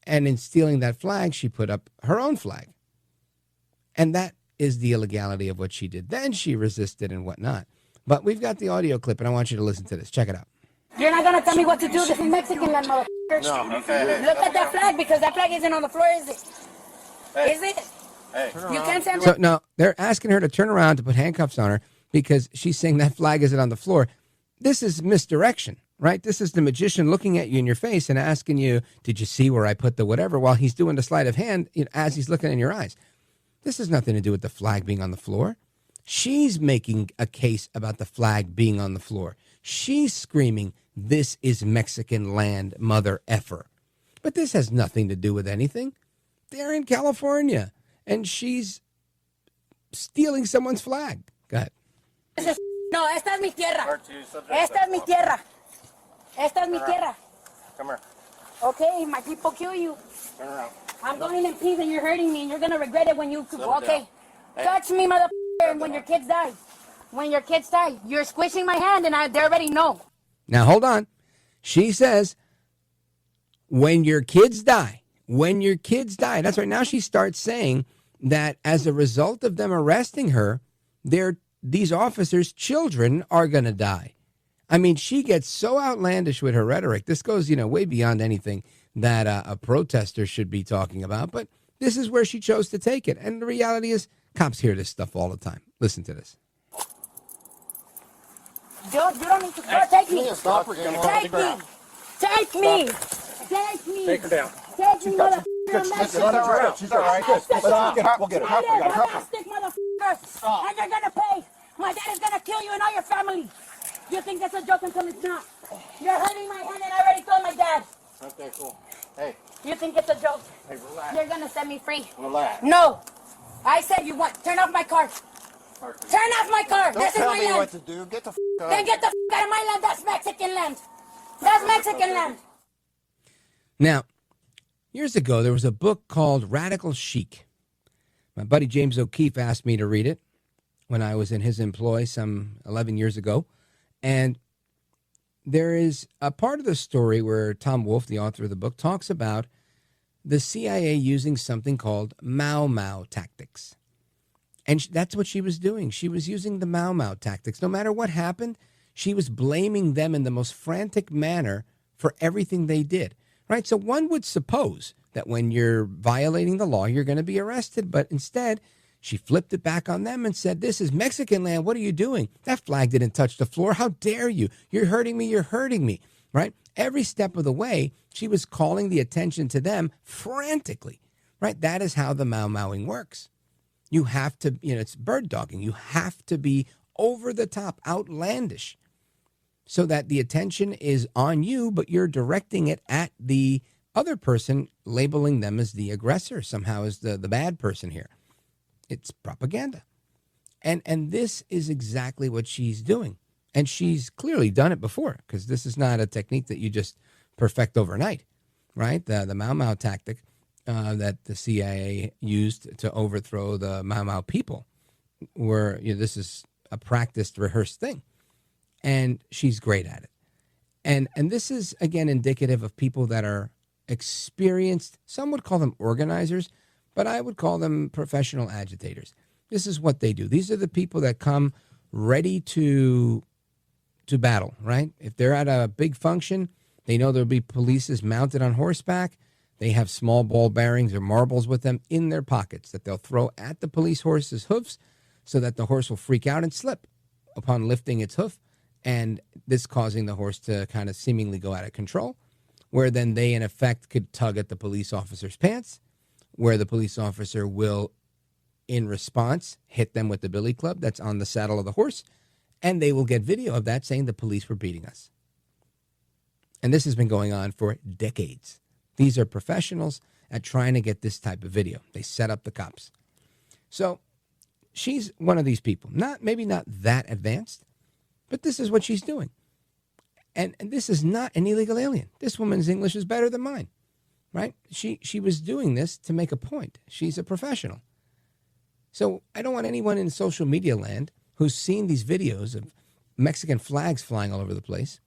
And in stealing that flag, she put up her own flag. And that is the illegality of what she did. Then she resisted and whatnot. But we've got the audio clip, and I want you to listen to this. Check it out. You're not going to tell me what to do. This is Mexican land, motherfucker. No, okay. Look at that flag, because that flag isn't on the floor, is it? Is it? Hey. You can't say... So, no, they're asking her to turn around to put handcuffs on her because she's saying that flag isn't on the floor. This is misdirection. Right? This is the magician looking at you in your face and asking you, did you see where I put the whatever, while he's doing the sleight of hand as he's looking in your eyes. This has nothing to do with the flag being on the floor. She's making a case about the flag being on the floor. She's screaming, this is Mexican land, mother effer. But this has nothing to do with anything. They're in California, and she's stealing someone's flag. Go ahead. No, esta es mi tierra. Esta es mi tierra. Esta es mi tierra. Come here. Okay, my people kill you. Turn around. I'm going in peace and you're hurting me and you're going to regret it when you... Okay. Touch me, motherfucker, and when your kids die. When your kids die. You're squishing my hand and they already know. Now, hold on. She says, when your kids die. When your kids die. That's right. Now she starts saying that as a result of them arresting her, these officers' children are going to die. I mean, she gets so outlandish with her rhetoric. This goes, way beyond anything that a protester should be talking about. But this is where she chose to take it. And the reality is, cops hear this stuff all the time. Listen to this. You don't need to go. Take me. Stop her. Take me. Take me. Take me. Take her down. Take me, motherfucker. She's all right. She's all right. Let's get her. We'll get her. Fantastic, motherfuckers. And you're going to pay. My dad is going to kill you and all your family. You think that's a joke until it's not. You're hurting my hand and I already told my dad. Okay, cool. Hey. You think it's a joke. Hey, relax. You're going to set me free. Relax. No. I said you want. Turn off my car. Turn off my car. Don't this tell is my me land. what to do. Get the f*** out. Then get the f*** out of my land. That's Mexican land. That's Mexican land. Now, years ago, there was a book called Radical Chic. My buddy James O'Keefe asked me to read it when I was in his employ some 11 years ago. And there is a part of the story where Tom Wolfe, the author of the book, talks about the CIA using something called Mau Mau tactics. And that's what she was doing. She was using the Mau Mau tactics. No matter what happened, she was blaming them in the most frantic manner for everything they did. Right? So one would suppose that when you're violating the law, you're going to be arrested. But instead, She flipped it back on them and said, "This is Mexican land. What are you doing? That flag didn't touch the floor. How dare you? You're hurting me. You're hurting me." Right? Every step of the way, she was calling the attention to them frantically. Right? That is how the Mau Mauing works. You have to, it's bird dogging. You have to be over the top, outlandish, so that the attention is on you, but you're directing it at the other person, labeling them as the aggressor, somehow as the bad person here. It's propaganda. And this is exactly what she's doing. And she's clearly done it before, because this is not a technique that you just perfect overnight, right? The Mau Mau tactic that the CIA used to overthrow the Mau Mau people, where this is a practiced, rehearsed thing. And she's great at it. And this is, again, indicative of people that are experienced. Some would call them organizers, but I would call them professional agitators. This is what they do. These are the people that come ready to battle, right? If they're at a big function, they know there'll be police mounted on horseback. They have small ball bearings or marbles with them in their pockets that they'll throw at the police horse's hoofs so that the horse will freak out and slip upon lifting its hoof, and this causing the horse to kind of seemingly go out of control, where then they, in effect, could tug at the police officer's pants, where the police officer will, in response, hit them with the billy club that's on the saddle of the horse, and they will get video of that saying the police were beating us. And this has been going on for decades. These are professionals at trying to get this type of video. They set up the cops. So she's one of these people. Maybe not that advanced, but this is what she's doing. And this is not an illegal alien. This woman's English is better than mine, right? She was doing this to make a point. She's a professional. So I don't want anyone in social media land who's seen these videos of Mexican flags flying all over the place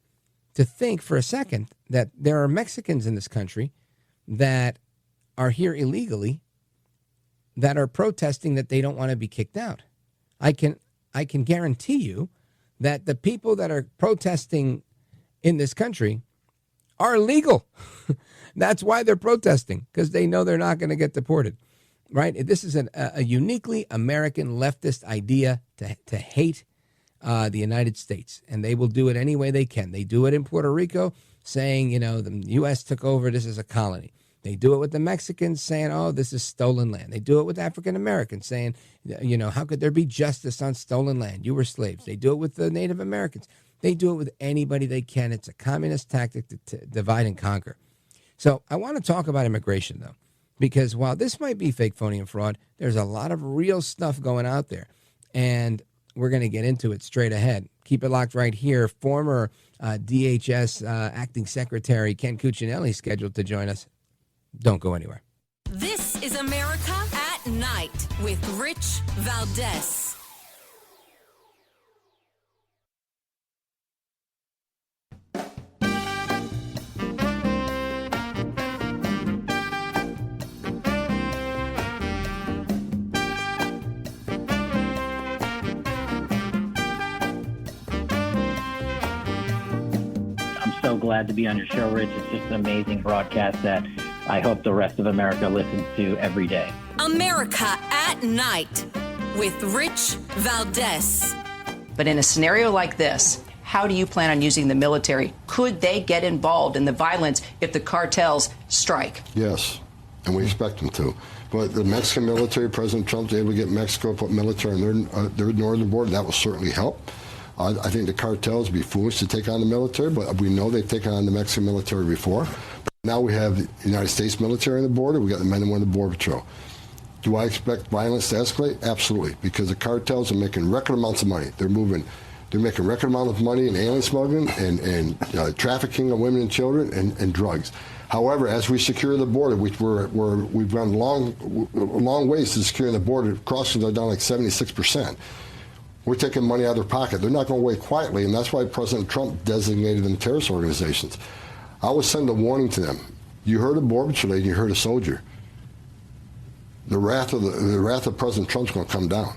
to think for a second that there are Mexicans in this country that are here illegally that are protesting that they don't want to be kicked out. I can guarantee you that the people that are protesting in this country are legal. That's why they're protesting, because they know they're not going to get deported, right? This is a uniquely American leftist idea to hate the United States, and they will do it any way they can. They do it in Puerto Rico, saying, the U.S. took over, this is a colony. They do it with the Mexicans, saying, oh, this is stolen land. They do it with African Americans, saying, how could there be justice on stolen land? You were slaves. They do it with the Native Americans. They do it with anybody they can. It's a communist tactic to divide and conquer. So I want to talk about immigration, though, because while this might be fake, phony, and fraud, there's a lot of real stuff going out there. And we're going to get into it straight ahead. Keep it locked right here. Former DHS acting secretary Ken Cuccinelli scheduled to join us. Don't go anywhere. This is America at Night with Rich Valdez. So glad to be on your show, Rich. It's just an amazing broadcast that I hope the rest of America listens to every day. America at Night with Rich Valdez. But in a scenario like this, how do you plan on using the military? Could they get involved in the violence if the cartels strike? Yes, and we expect them to. But the Mexican military, President Trump's able to get Mexico to put military on their northern border. That will certainly help. I think the cartels would be foolish to take on the military, but we know they've taken on the Mexican military before. But now we have the United States military on the border. We got the men and women of the Border Patrol. Do I expect violence to escalate? Absolutely, because the cartels are making record amounts of money. They're making record amount of money in alien smuggling and trafficking of women and children and drugs. However, as we secure the border, we've gone long ways to securing the border. Crossings are down like 76%. We're taking money out of their pocket. They're not going to wait quietly, and that's why President Trump designated them terrorist organizations. I would send a warning to them. You heard a Border Patrol agent, you heard a soldier. The wrath of President Trump's going to come down.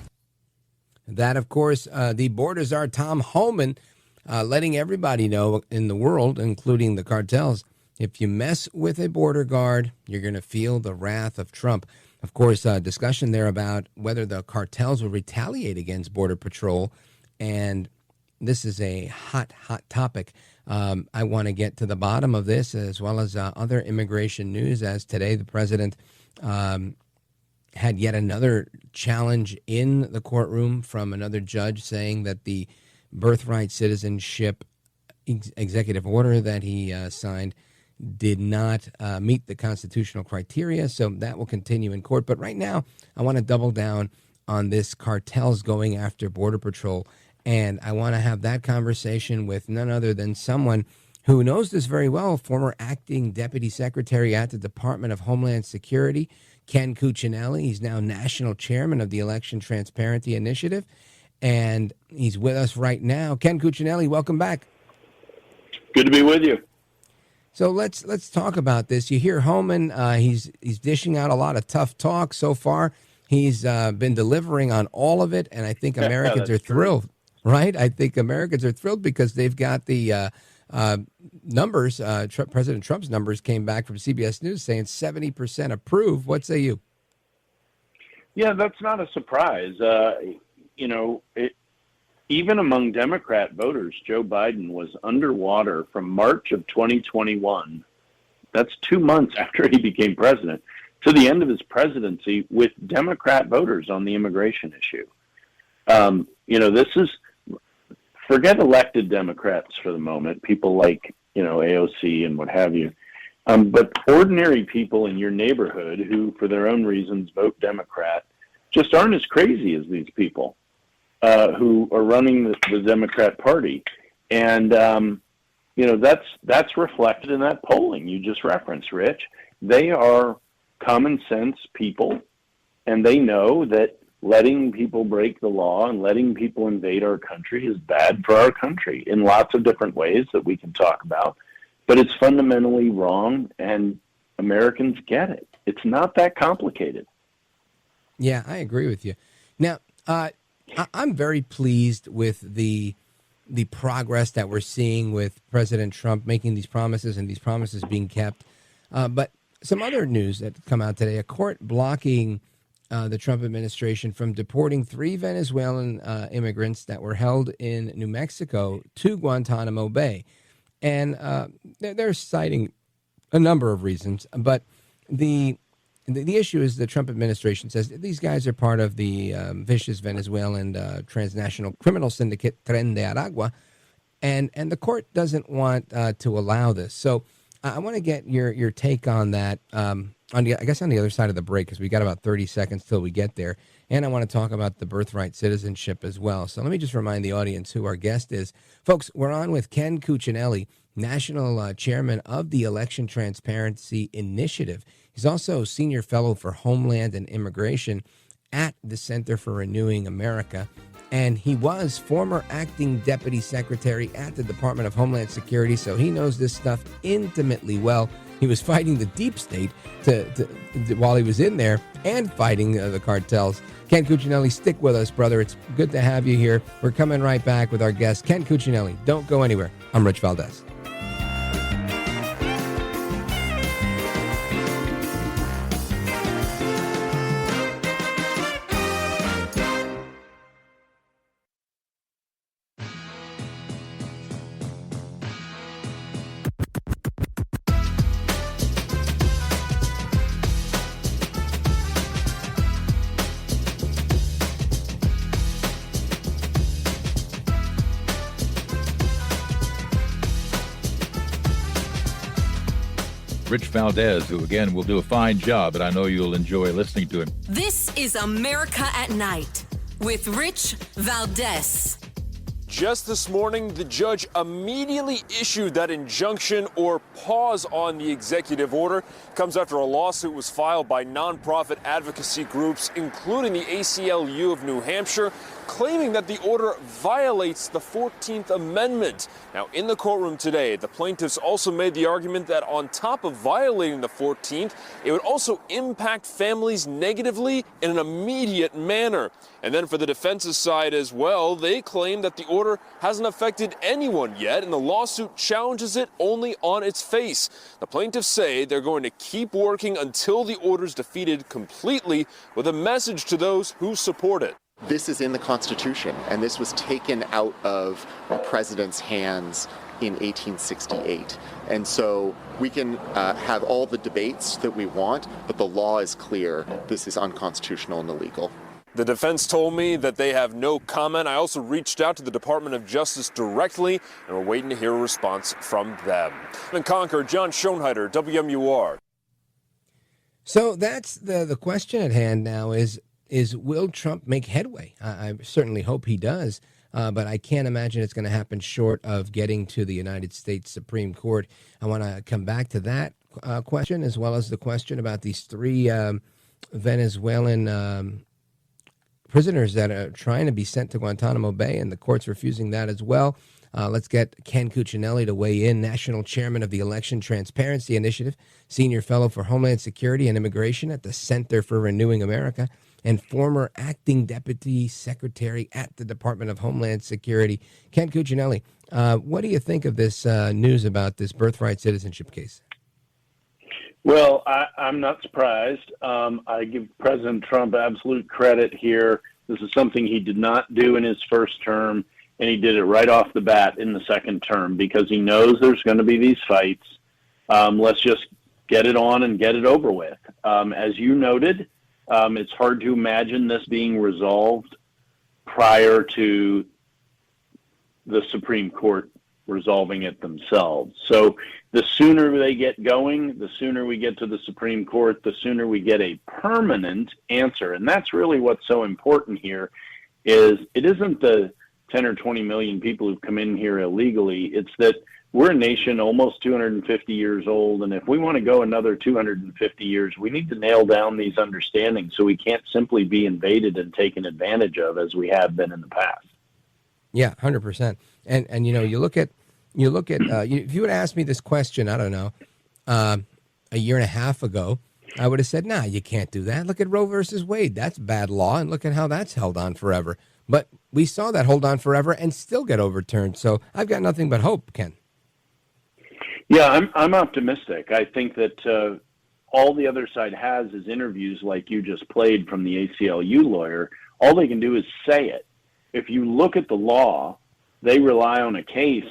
That, of course, the border czar Tom Homan letting everybody know in the world, including the cartels, if you mess with a border guard, you're going to feel the wrath of Trump. of course, discussion there about whether the cartels will retaliate against Border Patrol. And this is a hot topic. I want to get to the bottom of this, as well as other immigration news, as today the president had yet another challenge in the courtroom from another judge saying that the birthright citizenship executive order that he signed did not meet the constitutional criteria. So that will continue in court. But right now, I want to double down on this cartels going after Border Patrol. And I want to have that conversation with none other than someone who knows this very well, former acting deputy secretary at the Department of Homeland Security, Ken Cuccinelli. He's now national chairman of the Election Transparency Initiative. And he's with us right now. Ken Cuccinelli, welcome back. Good to be with you. So let's talk about this. You hear Homan, he's dishing out a lot of tough talk so far. He's been delivering on all of it, and I think Americans are thrilled, right? I think Americans are thrilled because they've got the numbers. President Trump's numbers came back from CBS News saying 70% approve. What say you? Yeah, that's not a surprise. Even among Democrat voters, Joe Biden was underwater from March of 2021. That's 2 months after he became president, to the end of his presidency, with Democrat voters on the immigration issue. This is, forget elected Democrats for the moment, people like, AOC and what have you. But ordinary people in your neighborhood who, for their own reasons, vote Democrat, just aren't as crazy as these people. Who are running the Democrat Party. And, that's reflected in that polling you just referenced, Rich. They are common sense people, and they know that letting people break the law and letting people invade our country is bad for our country in lots of different ways that we can talk about. But it's fundamentally wrong, and Americans get it. It's not that complicated. Yeah, I agree with you. Now, I'm very pleased with the progress that we're seeing with President Trump making these promises and these promises being kept. But some other news that come out today, a court blocking the Trump administration from deporting 3 Venezuelan immigrants that were held in New Mexico to Guantanamo Bay. And they're citing a number of reasons, but the issue is the Trump administration says these guys are part of the vicious Venezuelan transnational criminal syndicate Tren de Aragua, and the court doesn't want to allow this. So I want to get your take on that. On the other side of the break, because we got about 30 seconds till we get there, and I want to talk about the birthright citizenship as well. So let me just remind the audience who our guest is, folks. We're on with Ken Cuccinelli, national chairman of the Election Transparency Initiative. He's also senior fellow for Homeland and Immigration at the Center for Renewing America. And he was former acting deputy secretary at the Department of Homeland Security, so he knows this stuff intimately well. He was fighting the deep state while he was in there and fighting the cartels. Ken Cuccinelli, stick with us, brother. It's good to have you here. We're coming right back with our guest, Ken Cuccinelli. Don't go anywhere. I'm Rich Valdez. Rich Valdez, who, again, will do a fine job, and I know you'll enjoy listening to him. This is America at Night with Rich Valdez. Just this morning, the judge immediately issued that injunction or pause on the executive order. Comes after a lawsuit was filed by nonprofit advocacy groups, including the ACLU of New Hampshire, claiming that the order violates the 14th Amendment. Now, in the courtroom today, the plaintiffs also made the argument that on top of violating the 14th, it would also impact families negatively in an immediate manner. And then for the defense's side as well, they claim that the order hasn't affected anyone yet, and the lawsuit challenges it only on its face. The plaintiffs say they're going to keep working until the order's defeated completely, with a message to those who support it. This is in the Constitution, and this was taken out of the president's hands in 1868. And so we can have all the debates that we want, but the law is clear. This is unconstitutional and illegal. The defense told me that they have no comment. I also reached out to the Department of Justice directly, and we're waiting to hear a response from them. In Concord, John Schoenheider, WMUR. So that's the question at hand now is will Trump make headway? I certainly hope he does, but I can't imagine it's going to happen short of getting to the United States Supreme Court. I want to come back to that question, as well as the question about these three Venezuelan prisoners that are trying to be sent to Guantanamo Bay, and the court's refusing that as well. Let's get Ken Cuccinelli to weigh in, National Chairman of the Election Transparency Initiative, Senior Fellow for Homeland Security and Immigration at the Center for Renewing America, and former Acting Deputy Secretary at the Department of Homeland Security. Ken Cuccinelli, what do you think of this news about this birthright citizenship case? Well, I'm not surprised. I give President Trump absolute credit here. This is something he did not do in his first term, and he did it right off the bat in the second term because he knows there's going to be these fights. Let's just get it on and get it over with. As you noted, it's hard to imagine this being resolved prior to the Supreme Court resolving it themselves. So the sooner they get going, the sooner we get to the Supreme Court, the sooner we get a permanent answer. And that's really what's so important here is it isn't the 10 or 20 million people who've come in here illegally. It's that we're a nation almost 250 years old. And if we want to go another 250 years, we need to nail down these understandings so we can't simply be invaded and taken advantage of as we have been in the past. Yeah, 100%. And you know, you look at if you would ask me this question, I don't know, a year and a half ago, I would have said, nah, you can't do that. Look at Roe versus Wade. That's bad law. And look at how that's held on forever. But we saw that hold on forever and still get overturned. So I've got nothing but hope, Ken. Yeah, I'm optimistic. I think that all the other side has is interviews like you just played from the ACLU lawyer. All they can do is say it. If you look at the law, they rely on a case,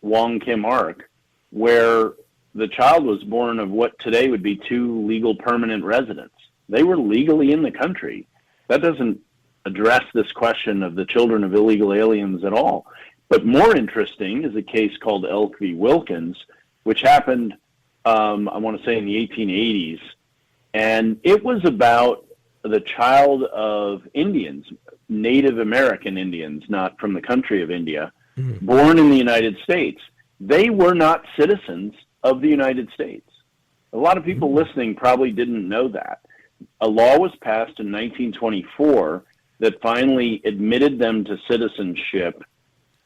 Wong Kim Ark, where the child was born of what today would be two legal permanent residents. They were legally in the country. That doesn't address this question of the children of illegal aliens at all. But more interesting is a case called Elk v. Wilkins, which happened, I want to say, in the 1880s. And it was about the child of Indians, Native American Indians, not from the country of India, born in the United States. They were not citizens of the United States. A lot of people listening probably didn't know that. A law was passed in 1924 that finally admitted them to citizenship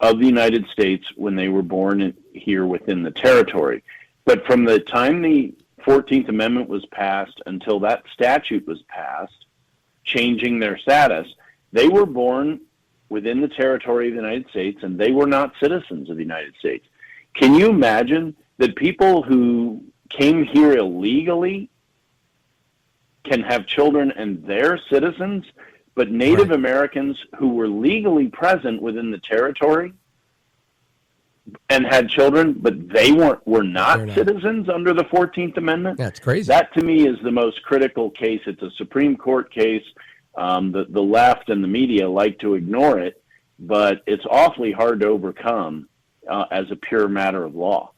of the United States when they were born here within the territory. But from the time the 14th Amendment was passed until that statute was passed, changing their status, they were born within the territory of the United States, and they were not citizens of the United States. Can you imagine that people who came here illegally can have children and they're citizens, but Native Americans who were legally present within the territory and had children, but they were not citizens under the 14th Amendment? That's crazy. That, to me, is the most critical case. It's a Supreme Court case. The left and the media like to ignore it, but it's awfully hard to overcome as a pure matter of law.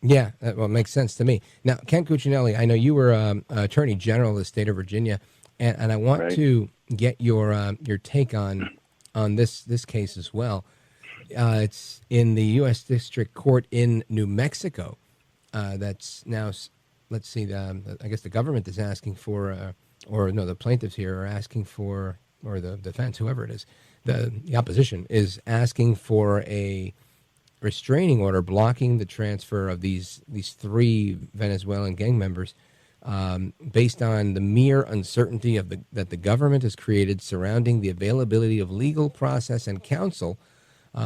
Yeah, well, it makes sense to me. Now, Ken Cuccinelli, I know you were Attorney General of the state of Virginia, and I want to get your take on this case as well. It's in the U.S. District Court in New Mexico. That's now, let's see, I guess the government is asking for, the plaintiffs here are asking for or the defense, whoever it is, the opposition is asking for a restraining order blocking the transfer of these 3 Venezuelan gang members based on the mere uncertainty that the government has created surrounding the availability of legal process and counsel,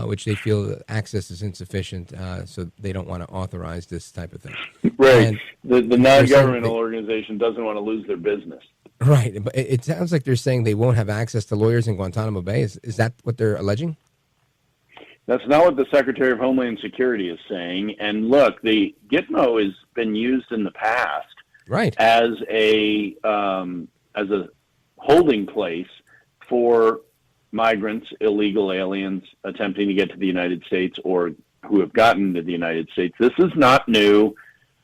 which they feel access is insufficient, so they don't want to authorize this type of thing. Right. The non-governmental organization doesn't want to lose their business. Right. But it sounds like they're saying they won't have access to lawyers in Guantanamo Bay. Is that what they're alleging? That's not what the Secretary of Homeland Security is saying. And look, the Gitmo has been used in the past as a holding place for migrants, illegal aliens attempting to get to the United States or who have gotten to the United States. This is not new.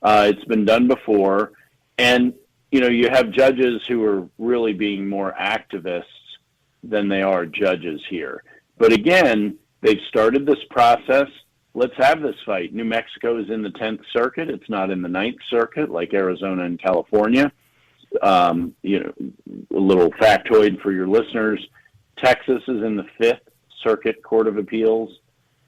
It's been done before. And, you have judges who are really being more activists than they are judges here. But again, they've started this process. Let's have this fight. New Mexico is in the 10th Circuit. It's not in the 9th Circuit like Arizona and California. A little factoid for your listeners. Texas is in the 5th Circuit Court of Appeals.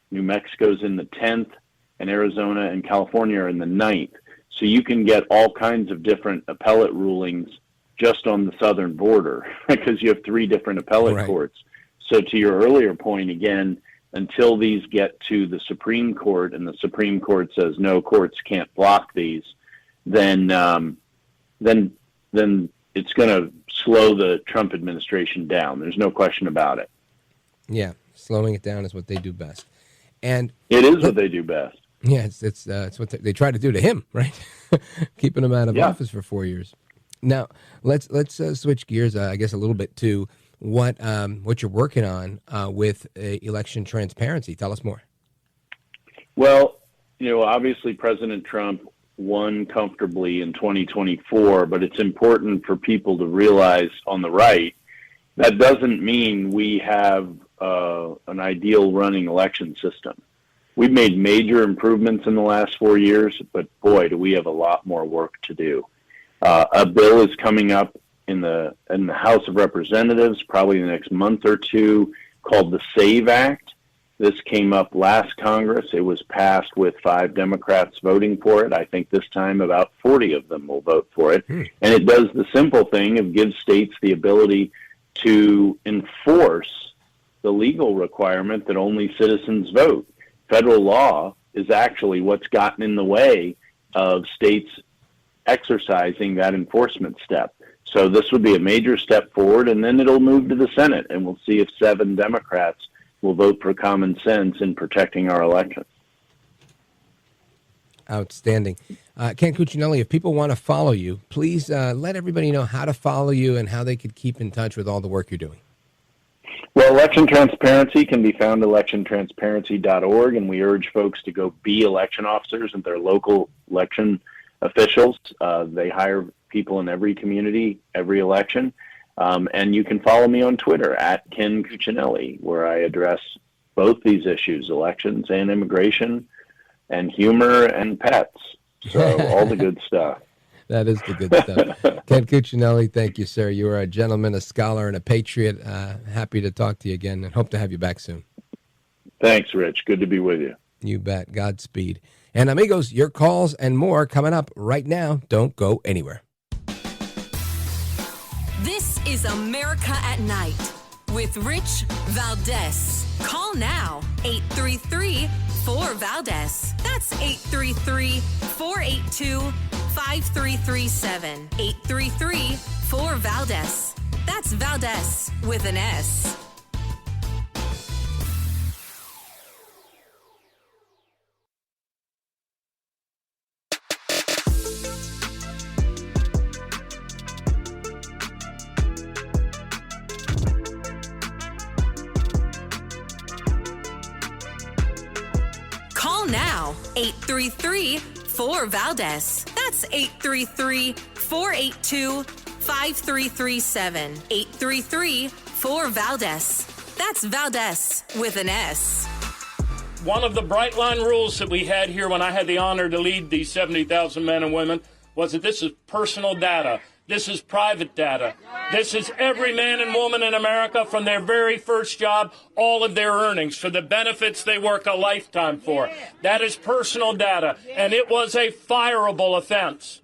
New Mexico's in the 10th, and Arizona and California are in the 9th. So you can get all kinds of different appellate rulings just on the southern border because you have 3 different appellate courts. So to your earlier point, again, until these get to the Supreme Court and the Supreme Court says no, courts can't block these, then it's going to slow the Trump administration down. There's no question about it. Yeah, slowing it down is what they do best, and it is what they do best. Yeah, it's what they try to do to him, right? Keeping him out of office for 4 years. Now let's switch gears, I guess, a little bit to what you're working on with election transparency. Tell us more. Well, obviously President Trump won comfortably in 2024, but it's important for people to realize on the right that doesn't mean we have an ideal running election system. We've made major improvements in the last 4 years, but boy, do we have a lot more work to do. A bill is coming up in the House of Representatives, probably in the next month or two, called the SAVE Act. This came up last Congress. It was passed with 5 Democrats voting for it. I think this time about 40 of them will vote for it. And it does the simple thing of gives states the ability to enforce the legal requirement that only citizens vote. Federal law is actually what's gotten in the way of states exercising that enforcement step. So this would be a major step forward, and then it'll move to the Senate, and we'll see if 7 Democrats will vote for common sense in protecting our elections. Outstanding. Ken Cuccinelli, if people want to follow you, please let everybody know how to follow you and how they could keep in touch with all the work you're doing. Well, election transparency can be found at electiontransparency.org, and we urge folks to go be election officers and their local election officials. They hire people in every community, every election. And you can follow me on Twitter at Ken Cuccinelli, where I address both these issues, elections and immigration, and humor and pets. So all the good stuff. That is the good stuff. Ken Cuccinelli, thank you, sir. You are a gentleman, a scholar, and a patriot. Happy to talk to you again and hope to have you back soon. Thanks, Rich. Good to be with you. You bet. Godspeed. And amigos, your calls and more coming up right now. Don't go anywhere. This is America at Night with Rich Valdez. Call now, 833-4-VALDEZ. That's 833-482-5337. 833-4-VALDEZ. That's Valdez with an S. Call now, 833-4-VALDEZ. That's 833-482-5337. 833-4-VALDEZ. That's Valdez with an S. One of the bright line rules that we had here when I had the honor to lead these 70,000 men and women was that this is personal data. This is private data. This is every man and woman in America from their very first job, all of their earnings for the benefits they work a lifetime for. That is personal data, and it was a fireable offense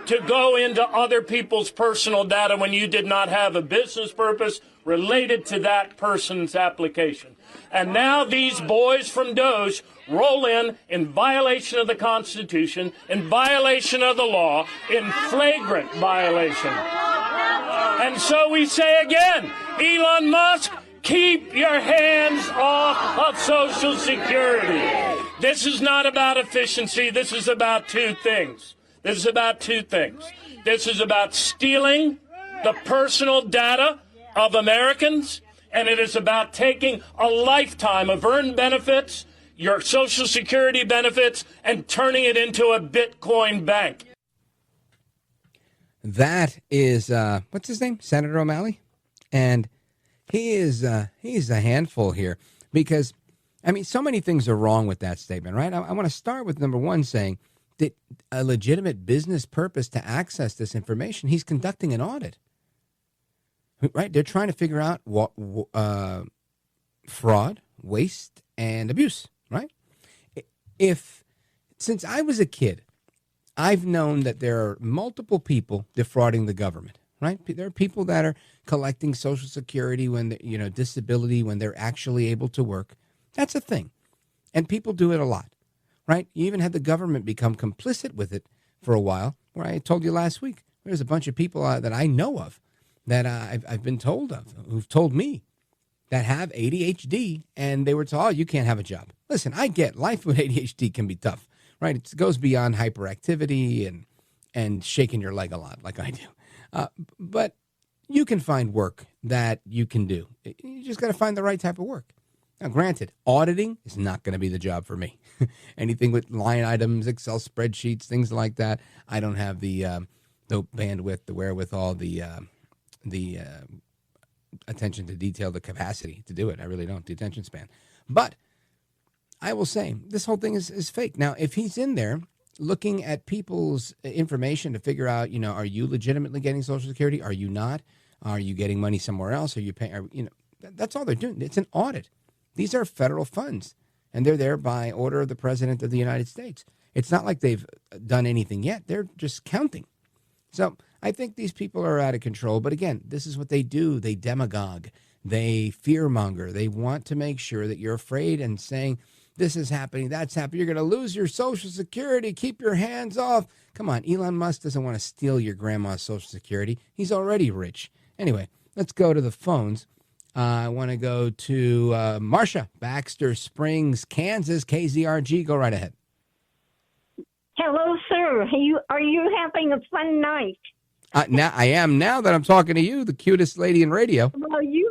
to go into other people's personal data when you did not have a business purpose related to that person's application. And now these boys from DOJ roll in violation of the Constitution, in violation of the law, in flagrant violation. And so we say again, Elon Musk, keep your hands off of Social Security. This is not about efficiency. This is about two things. This is about stealing the personal data of Americans, and it is about taking a lifetime of earned benefits, your Social Security benefits, and turning it into a Bitcoin bank. That is, what's his name? Senator O'Malley. And he's a handful here because, I mean, so many things are wrong with that statement, right? I want to start with number one, saying that a legitimate business purpose to access this information. He's conducting an audit, right? They're trying to figure out what fraud, waste, and abuse, right? Since I was a kid, I've known that there are multiple people defrauding the government, right? There are people that are collecting Social Security when, disability, when they're actually able to work. That's a thing. And people do it a lot, right? You even had the government become complicit with it for a while, where I told you last week, there's a bunch of people that I know of that I've been told of, who've told me that have ADHD, and they were told, oh, you can't have a job. Listen, I get life with ADHD can be tough, right? It goes beyond hyperactivity and shaking your leg a lot like I do. But you can find work that you can do. You just got to find the right type of work. Now, granted, auditing is not going to be the job for me. Anything with line items, Excel spreadsheets, things like that, I don't have the bandwidth, the wherewithal, the attention to detail, the capacity to do it. I really don't, the attention span. But I will say, this whole thing is fake. Now, if he's in there looking at people's information to figure out, are you legitimately getting Social Security? Are you not? Are you getting money somewhere else? Are you paying? That's all they're doing. It's an audit. These are federal funds, and they're there by order of the President of the United States. It's not like they've done anything yet. They're just counting. So I think these people are out of control. But again, this is what they do. They demagogue. They fearmonger. They want to make sure that you're afraid and saying, this is happening, that's happening. You're going to lose your Social Security. Keep your hands off. Come on. Elon Musk doesn't want to steal your grandma's Social Security. He's already rich. Anyway, let's go to the phones. I want to go to Marcia, Baxter Springs, Kansas, KZRG. Go right ahead. Hello, sir. Are you having a fun night? Now I am. Now that I'm talking to you, the cutest lady in radio. Well, you've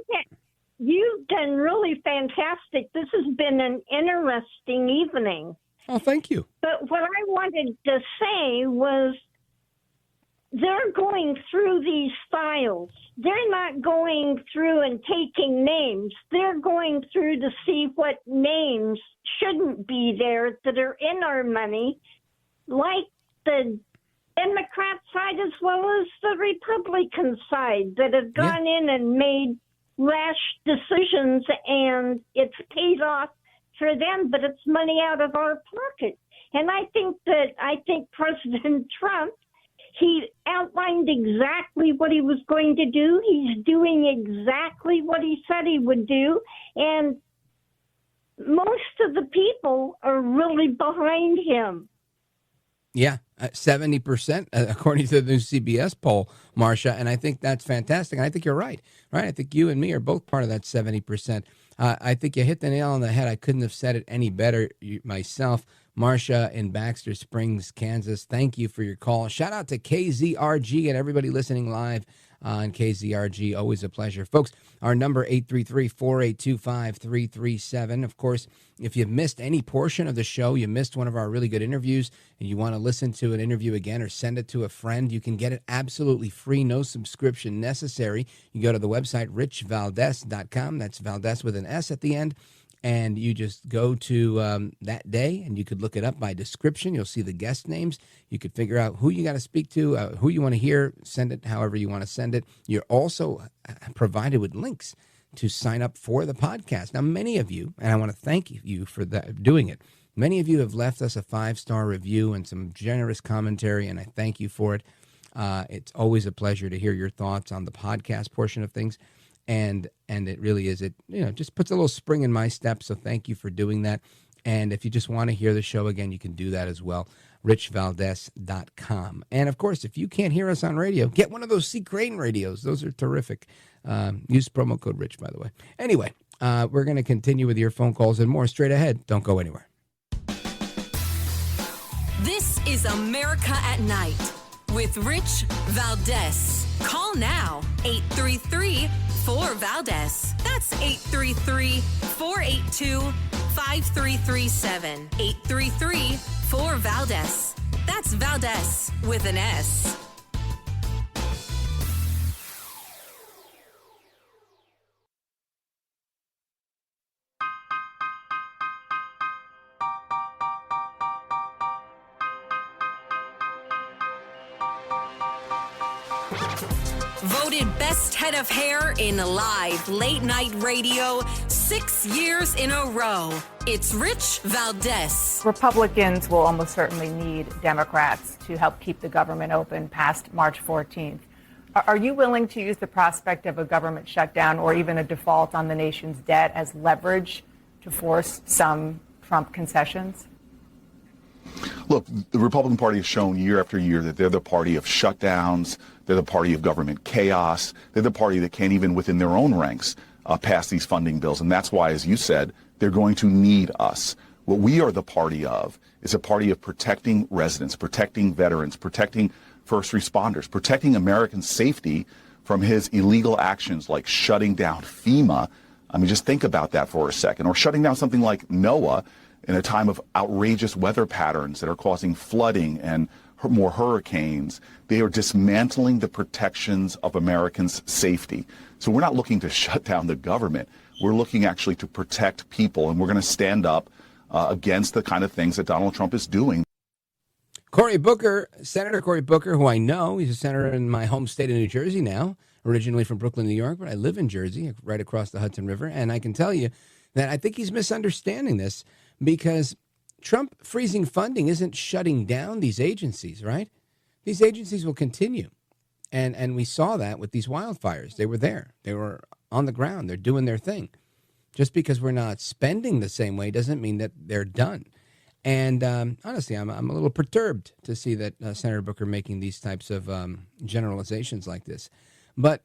done really fantastic. This has been an interesting evening. Oh, thank you. But what I wanted to say was they're going through these files. They're not going through and taking names. They're going through to see what names shouldn't be there that are in our money, like the Democrat side as well as the Republican side that have gone in and made rash decisions, and it's paid off for them, but it's money out of our pocket. And I think President Trump, he outlined exactly what he was going to do. He's doing exactly what he said he would do. And most of the people are really behind him. Yeah, 70%, according to the new CBS poll, Marcia. And I think that's fantastic. And I think you're right. I think you and me are both part of that 70%. I think you hit the nail on the head. I couldn't have said it any better myself. Marcia in Baxter Springs, Kansas, thank you for your call. Shout out to KZRG and everybody listening live on KZRG. Always a pleasure. Folks, our number 833-482-5337. Of course, if you've missed any portion of the show, you missed one of our really good interviews, and you want to listen to an interview again or send it to a friend, you can get it absolutely free, no subscription necessary. You go to the website richvaldez.com. That's Valdez with an S at the end. And you just go to that day, and you could look it up by description. You'll see the guest names. You could figure out who you got to speak to, who you want to hear, send it however you want to send it. You're also provided with links to sign up for the podcast. Now, many of you, and I want to thank you for doing it, many of you have left us a 5-star review and some generous commentary, and I thank you for it. It's always a pleasure to hear your thoughts on the podcast portion of things. And it really is, just puts a little spring in my step. So thank you for doing that. And if you just want to hear the show again, you can do that as well. richvaldez.com. And of course, if you can't hear us on radio, get one of those C. Crane radios. Those are terrific. Use promo code Rich, by the way. Anyway, we're going to continue with your phone calls and more straight ahead. Don't go anywhere. This is America at Night with Rich Valdez. Call now, 833-4-VALDEZ. That's 833-482-5337. 833-4-VALDEZ. That's Valdez with an S. Voted best head of hair in live late night radio 6 years in a row. It's Rich Valdez. Republicans will almost certainly need Democrats to help keep the government open past March 14th. Are you willing to use the prospect of a government shutdown or even a default on the nation's debt as leverage to force some Trump concessions? Look, the Republican Party has shown year after year that they're the party of shutdowns. They're the party of government chaos. They're the party that can't even within their own ranks pass these funding bills. And that's why, as you said, they're going to need us. What we are the party of is a party of protecting residents, protecting veterans, protecting first responders, protecting American safety from his illegal actions like shutting down FEMA. I mean, just think about that for a second. Or shutting down something like NOAA in a time of outrageous weather patterns that are causing flooding and more hurricanes. They are dismantling the protections of Americans' safety. So we're not looking to shut down the government. We're looking actually to protect people, and we're going to stand up against the kind of things that Donald Trump is doing. Cory Booker, Senator Cory Booker, who I know, he's a senator in my home state of New Jersey now, originally from Brooklyn, New York, but I live in Jersey, right across the Hudson River, and I can tell you that I think he's misunderstanding this because Trump freezing funding isn't shutting down these agencies, right? These agencies will continue. And we saw that with these wildfires. They were there. They were on the ground. They're doing their thing. Just because we're not spending the same way doesn't mean that they're done. And honestly, I'm a little perturbed to see that Senator Booker making these types of generalizations like this. But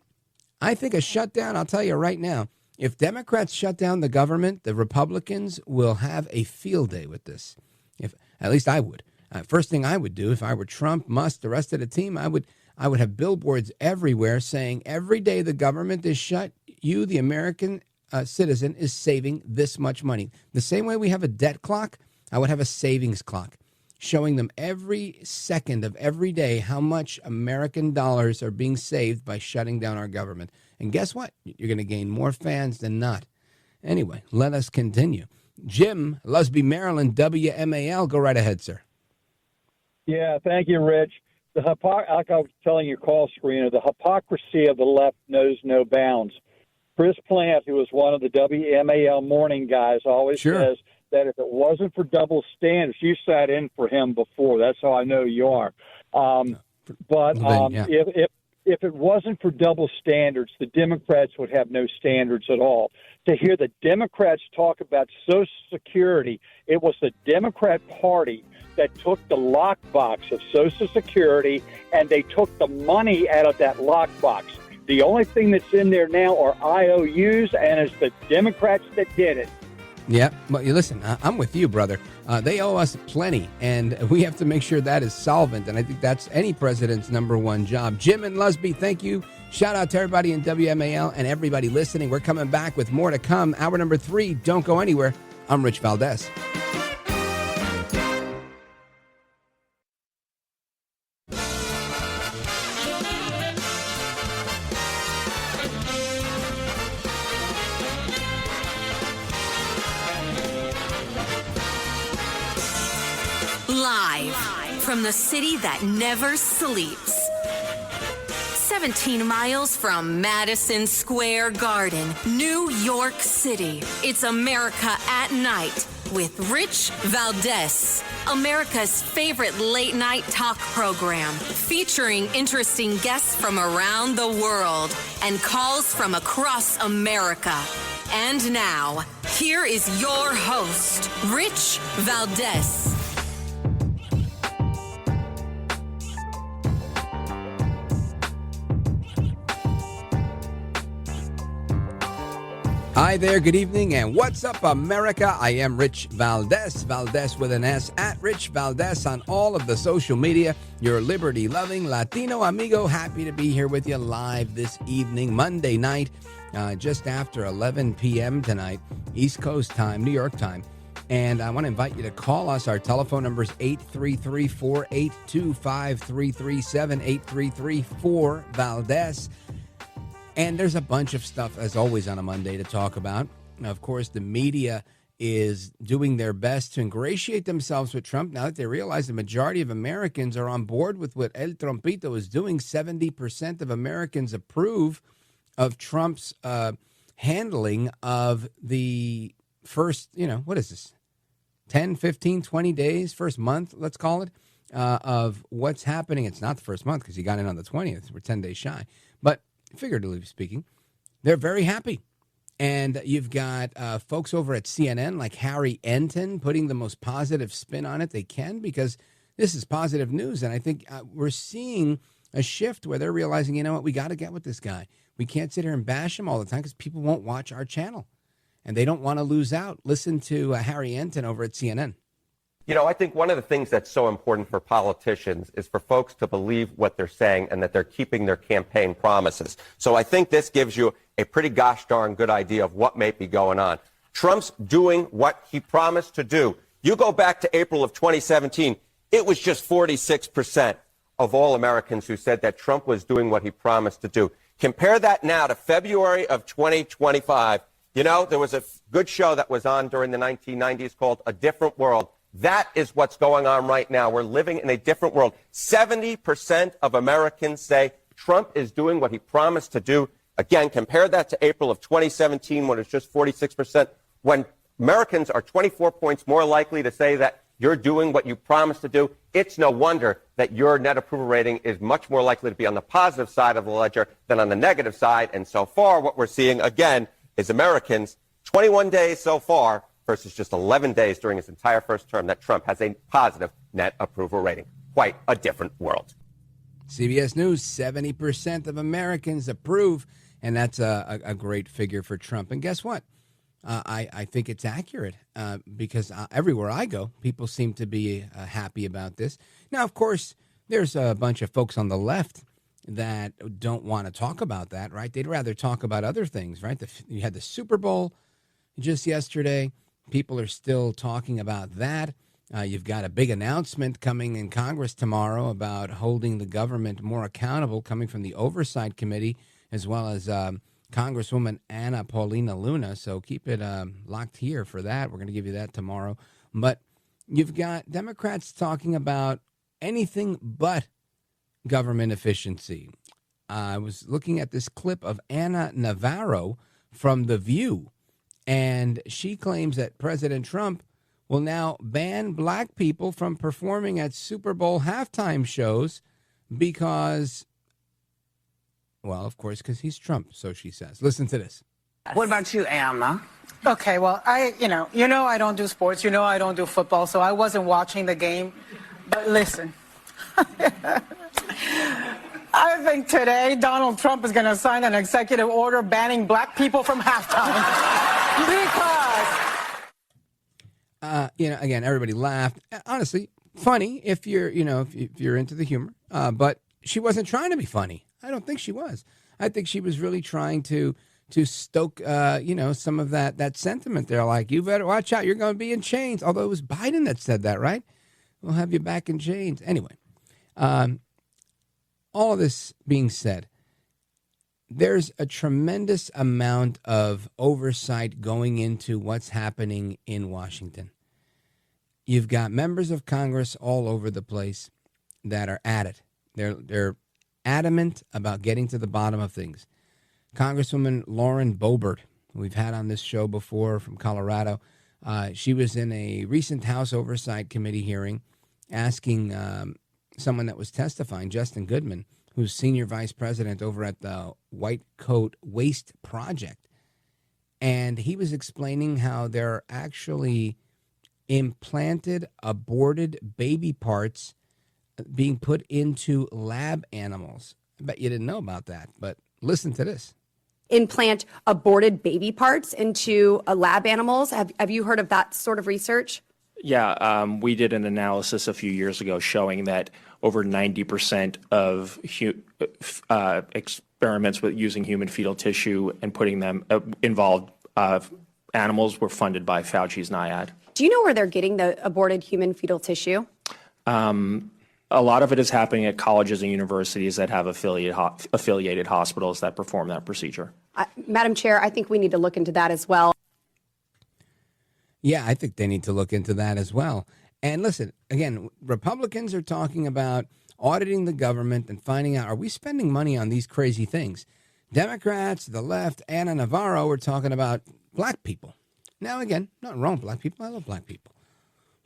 I think a shutdown, I'll tell you right now, if Democrats shut down the government, the Republicans will have a field day with this. If at least I would. First thing I would do if I were Trump, Musk, the rest of the team, I would have billboards everywhere saying every day the government is shut, you, the American citizen, is saving this much money. The same way we have a debt clock, I would have a savings clock showing them every second of every day how much American dollars are being saved by shutting down our government. And guess what? You're going to gain more fans than not. Anyway, let us continue. Jim, Lusby, Maryland, WMAL. Go right ahead, sir. Yeah, thank you, Rich. Like I was telling your call screener, the hypocrisy of the left knows no bounds. Chris Plant, who was one of the WMAL morning guys, always says that if it wasn't for double standards, you sat in for him before. That's how I know you are. If it wasn't for double standards, the Democrats would have no standards at all. To hear the Democrats talk about Social Security, it was the Democrat Party that took the lockbox of Social Security and they took the money out of that lockbox. The only thing that's in there now are IOUs, and it's the Democrats that did it. Yeah, well, you listen, I'm with you, brother. They owe us plenty, and we have to make sure that is solvent, and I think that's any president's number one job. Jim and Lusby, thank you. Shout out to everybody in WMAL and everybody listening. We're coming back with more to come. Hour number 3, don't go anywhere. I'm Rich Valdez. Live from the city that never sleeps. 17 miles from Madison Square Garden, New York City. It's America at Night with Rich Valdez. America's favorite late night talk program featuring interesting guests from around the world and calls from across America. And now, here is your host, Rich Valdez. Hi there, good evening, and what's up, America? I am Rich Valdez, Valdez with an S, at Rich Valdez on all of the social media. Your liberty-loving Latino amigo, happy to be here with you live this evening, Monday night, just after 11 p.m. tonight, East Coast time, New York time. And I want to invite you to call us. Our telephone number is 833-482-5337, 833-4-VALDEZ. And there's a bunch of stuff, as always, on a Monday to talk about. Now, of course, the media is doing their best to ingratiate themselves with Trump now that they realize the majority of Americans are on board with what El Trompito is doing. 70% of Americans approve of Trump's handling of the first, what is this, 10, 15, 20 days, first month, let's call it, of what's happening. It's not the first month because he got in on the 20th. We're 10 days shy. But figuratively speaking, they're very happy. And you've got folks over at CNN like Harry Enton putting the most positive spin on it they can because this is positive news. And I think we're seeing a shift where they're realizing, you know what, we got to get with this guy. We can't sit here and bash him all the time because people won't watch our channel. And they don't want to lose out. Listen to Harry Enton over at CNN. You know, I think one of the things that's so important for politicians is for folks to believe what they're saying and that they're keeping their campaign promises. So I think this gives you a pretty gosh darn good idea of what may be going on. Trump's doing what he promised to do. You go back to April of 2017, it was just 46% of all Americans who said that Trump was doing what he promised to do. Compare that now to February of 2025. You know, there was a good show that was on during the 1990s called A Different World. That is what's going on right now. We're living in a different world. 70% of Americans say Trump is doing what he promised to do. Again, compare that to April of 2017 when it's just 46%. When Americans are 24 points more likely to say that you're doing what you promised to do, it's no wonder that your net approval rating is much more likely to be on the positive side of the ledger than on the negative side. And so far, what we're seeing, again, is Americans, 21 days so far, versus just 11 days during his entire first term, that Trump has a positive net approval rating. Quite a different world. CBS News, 70% of Americans approve, and that's a great figure for Trump. And guess what? I think it's accurate because everywhere I go, people seem to be happy about this. Now, of course, there's a bunch of folks on the left that don't want to talk about that, right? They'd rather talk about other things, right? You had the Super Bowl just yesterday. People are still talking about that. You've got a big announcement coming in Congress tomorrow about holding the government more accountable, coming from the Oversight Committee, as well as Congresswoman Anna Paulina Luna. So keep it locked here for that. We're going to give you that tomorrow. But you've got Democrats talking about anything but government efficiency. I was looking at this clip of Ana Navarro from The View. And she claims that President Trump will now ban black people from performing at Super Bowl halftime shows because, well, of course, because he's Trump, so she says. Listen to this. What about you, Anna? Okay, well, I don't do sports. I don't do football, so I wasn't watching the game. But listen, I think today Donald Trump is going to sign an executive order banning black people from halftime. Because, again, everybody laughed. Honestly, funny if you're into the humor. But she wasn't trying to be funny. I don't think she was. I think she was really trying to stoke, some of that sentiment there. Like, you better watch out. You're going to be in chains. Although it was Biden that said that, right? We'll have you back in chains. Anyway, all of this being said, there's a tremendous amount of oversight going into what's happening in Washington. you've got members of Congress all over the place that are at it. They're adamant about getting to the bottom of things. Congresswoman Lauren Boebert, who we've had on this show before from Colorado, she was in a recent House Oversight Committee hearing asking someone that was testifying, Justin Goodman, who's senior vice president over at the White Coat Waste Project. And he was explaining how they're actually implanted, aborted baby parts being put into lab animals. I bet you didn't know about that, but listen to this. Implant aborted baby parts into lab animals. Have you heard of that sort of research? Yeah, we did an analysis a few years ago showing that over 90% of experiments with using human fetal tissue and putting them involved animals were funded by Fauci's NIAID. Do you know where they're getting the aborted human fetal tissue? A lot of it is happening at colleges and universities that have affiliated hospitals that perform that procedure. Madam Chair, I think we need to look into that as well. Yeah, I think they need to look into that as well. And listen, again, Republicans are talking about auditing the government and finding out, are we spending money on these crazy things? Democrats, the left, Ana Navarro were talking about black people. Now, again, nothing wrong with black people. I love black people.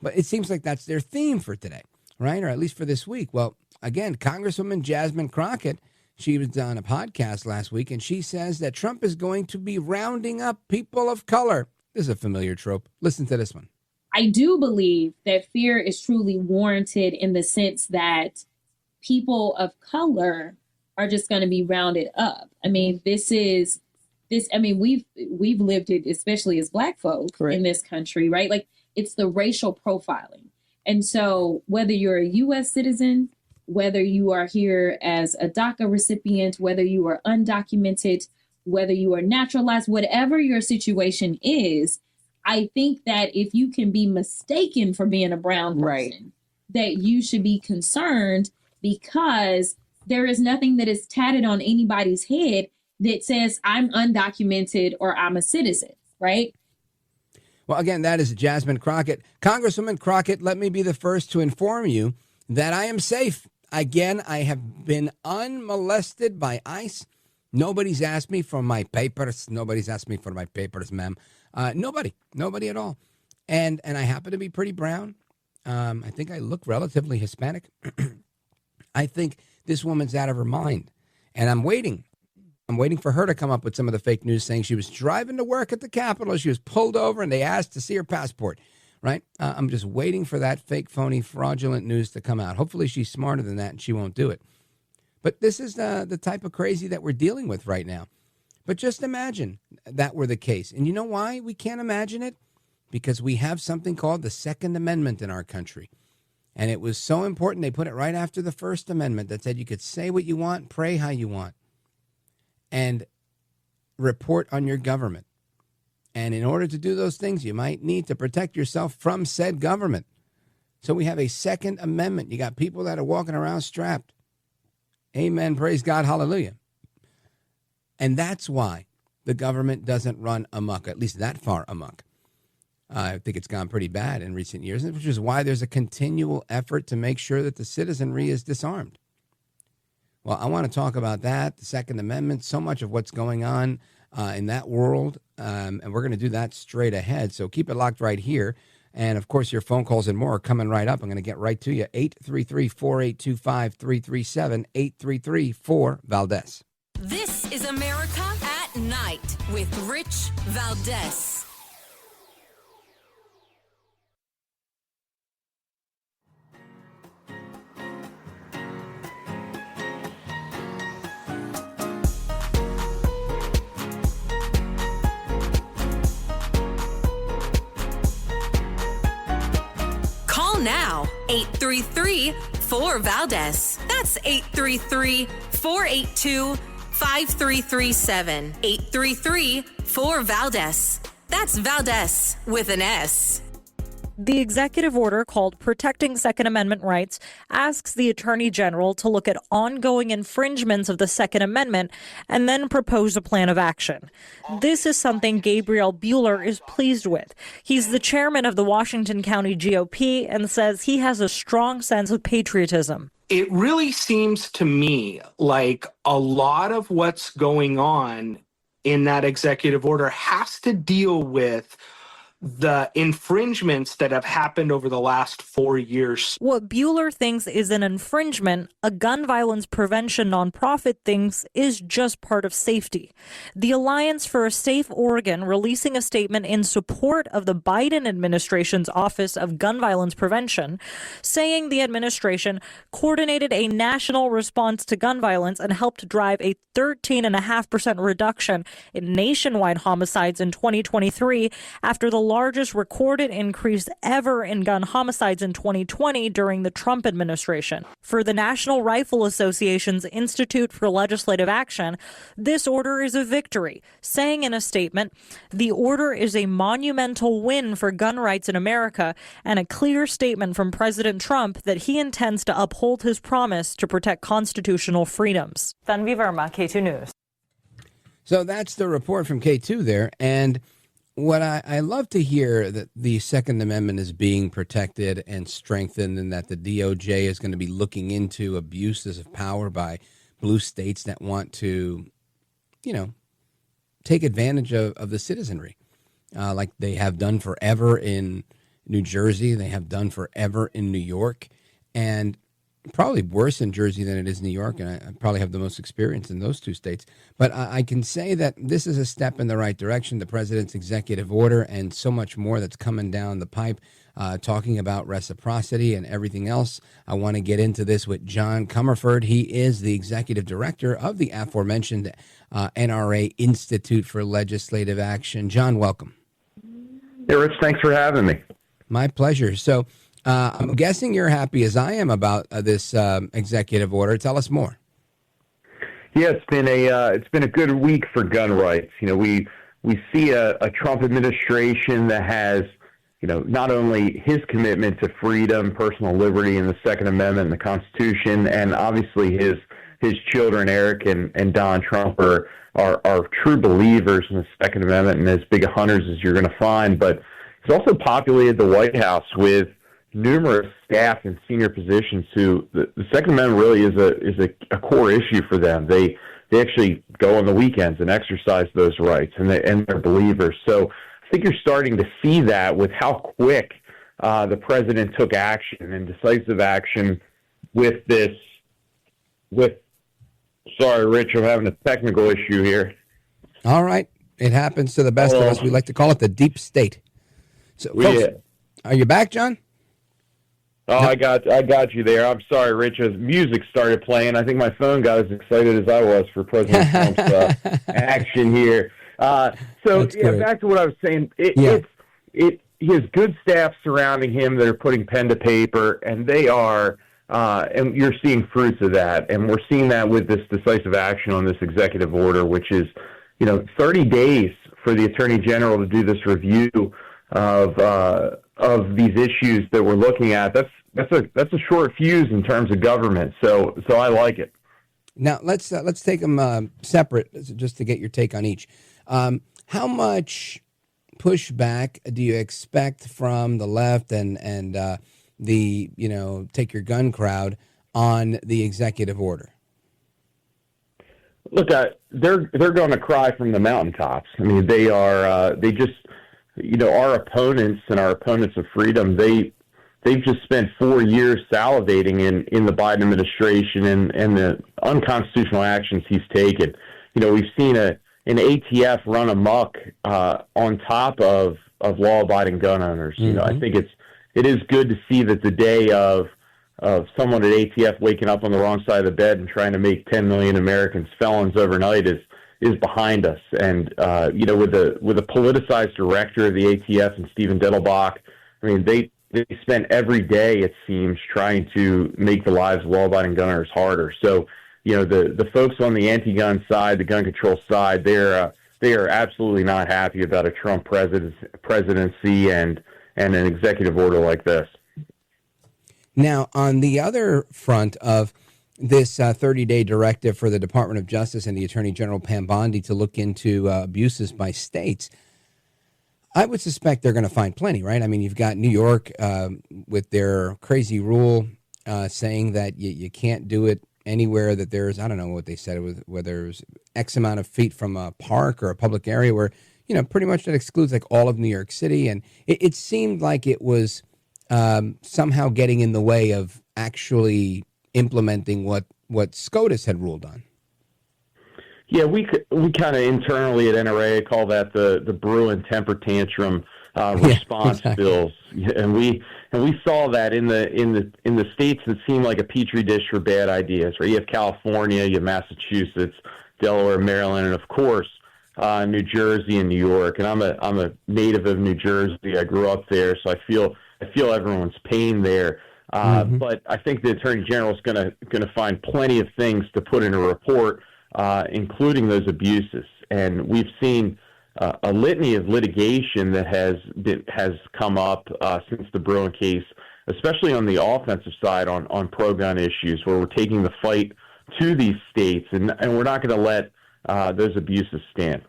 But it seems like that's their theme for today, right? Or at least for this week. Well, again, Congresswoman Jasmine Crockett, she was on a podcast last week, and she says that Trump is going to be rounding up people of color. This is a familiar trope. Listen to this one. I do believe that fear is truly warranted in the sense that people of color are just going to be rounded up. I mean, we've lived it, especially as Black folk in this country, right? Like, it's the racial profiling. And so whether you're a U.S. citizen, whether you are here as a DACA recipient, whether you are undocumented, whether you are naturalized, whatever your situation is, I think that if you can be mistaken for being a brown person, that you should be concerned, because there is nothing that is tatted on anybody's head that says I'm undocumented or I'm a citizen, right? Well, again, that is Jasmine Crockett. Congresswoman Crockett, let me be the first to inform you that I am safe. Again, I have been unmolested by ICE. Nobody's asked me for my papers. Nobody's asked me for my papers, ma'am. Nobody at all. And I happen to be pretty brown. I think I look relatively Hispanic. I think this woman's out of her mind. And I'm waiting. I'm waiting for her to come up with some of the fake news saying she was driving to work at the Capitol. She was pulled over and they asked to see her passport, right? I'm just waiting for that fake, phony, fraudulent news to come out. Hopefully she's smarter than that and she won't do it. But this is the type of crazy that we're dealing with right now. But just imagine that were the case. And you know why we can't imagine it? Because we have something called the Second Amendment in our country. And it was so important. They put it right after the First Amendment that said you could say what you want, pray how you want, and report on your government. And in order to do those things, you might need to protect yourself from said government. So we have a Second Amendment. You got people that are walking around strapped. Amen. Praise God. Hallelujah. And that's why the government doesn't run amok, at least that far amok. I think it's gone pretty bad in recent years, which is why there's a continual effort to make sure that the citizenry is disarmed. Well, I want to talk about that, the Second Amendment, so much of what's going on in that world, and we're going to do that straight ahead. So keep it locked right here. And, of course, your phone calls and more are coming right up. I'm going to get right to you. 833-482-5337, 833-4-VALDEZ. This is America at Night with Rich Valdez. Call now, 833-4-VALDEZ. That's 833-482-5337. 833-4-VALDEZ. That's Valdez with an S. The executive order, called Protecting Second Amendment Rights, asks the Attorney General to look at ongoing infringements of the Second Amendment and then propose a plan of action. This is something Gabriel Bueller is pleased with. He's the chairman of the Washington County GOP and says he has a strong sense of patriotism. It really seems to me like a lot of what's going on in that executive order has to deal with the infringements that have happened over the last 4 years. What Bueller thinks is an infringement, a gun violence prevention nonprofit thinks is just part of safety. The Alliance for a Safe Oregon releasing a statement in support of the Biden administration's Office of Gun Violence Prevention, saying the administration coordinated a national response to gun violence and helped drive a 13.5% reduction in nationwide homicides in 2023 after the largest recorded increase ever in gun homicides in 2020 during the Trump administration. For the National Rifle Association's Institute for Legislative Action, this order is a victory, saying in a statement, the order is a monumental win for gun rights in America and a clear statement from President Trump that he intends to uphold his promise to protect constitutional freedoms. Tanvi Verma, K2 News. So that's the report from K2 there. And what I love to hear that the Second Amendment is being protected and strengthened, and that the DOJ is going to be looking into abuses of power by blue states that want to, take advantage of the citizenry, like they have done forever in New Jersey, they have done forever in New York, and probably worse in Jersey than it is New York, and I probably have the most experience in those two states. But I can say that this is a step in the right direction, the president's executive order and so much more that's coming down the pipe, talking about reciprocity and everything else. I want to get into this with John Commerford. He is the executive director of the aforementioned NRA Institute for Legislative Action. John, welcome. Hey, Rich, thanks for having me. My pleasure. So I'm guessing you're happy as I am about this executive order. Tell us more. Yeah, it's been a good week for gun rights. We see a Trump administration that has, not only his commitment to freedom, personal liberty, and the Second Amendment and the Constitution, and obviously his children, Eric and Don Trump, are true believers in the Second Amendment and as big a hunters as you're going to find. But he's also populated the White House with numerous staff in senior positions who the Second Amendment really is a core issue for them. They actually go on the weekends and exercise those rights, and they're believers. So I think you're starting to see that with how quick the president took action and decisive action with this. Sorry, Rich, I'm having a technical issue here. All right, it happens to the best of us. We like to call it the deep state. So, folks, are you back, John? Oh, no. I got you there. I'm sorry, Rich. As music started playing, I think my phone got as excited as I was for President Trump's action here. Back to what I was saying. He has good staff surrounding him that are putting pen to paper, and they are, and you're seeing fruits of that. And we're seeing that with this decisive action on this executive order, which is, 30 days for the Attorney General to do this review of these issues that we're looking at. That's a short fuse in terms of government. So I like it. Now let's take them separate, just to get your take on each. How much pushback do you expect from the left and the take your gun crowd on the executive order? Look, they're going to cry from the mountaintops. I mean, they are. They just. Our opponents and our opponents of freedom, they've just spent 4 years salivating in the Biden administration and the unconstitutional actions he's taken. We've seen an ATF run amok on top of law-abiding gun owners. Mm-hmm. I think it is good to see that the day of someone at ATF waking up on the wrong side of the bed and trying to make 10 million Americans felons overnight is behind us. And, with a politicized director of the ATF and Stephen Dettelbach, I mean, they spent every day, it seems, trying to make the lives of law-abiding gun owners harder. So, the folks on the anti-gun side, the gun control side, they are absolutely not happy about a Trump presidency and and an executive order like this. Now, on the other front of this 30-day directive for the Department of Justice and the Attorney General Pam Bondi to look into abuses by states, I would suspect they're going to find plenty, right? I mean, you've got New York with their crazy rule saying that you can't do it anywhere that there's, I don't know what they said, whether there's X amount of feet from a park or a public area where, pretty much that excludes like all of New York City. And it seemed like it was somehow getting in the way of actually implementing what SCOTUS had ruled on. Yeah, we kind of internally at NRA call that the Bruin temper tantrum response bills, and we saw that in the states that seem like a petri dish for bad ideas. Right, you have California, you have Massachusetts, Delaware, Maryland, and of course New Jersey and New York. And I'm a native of New Jersey. I grew up there, so I feel everyone's pain there. But I think the Attorney General is going to find plenty of things to put in a report, including those abuses. And we've seen a litany of litigation that has come up since the Bruin case, especially on the offensive side on pro-gun issues, where we're taking the fight to these states, and we're not going to let those abuses stand.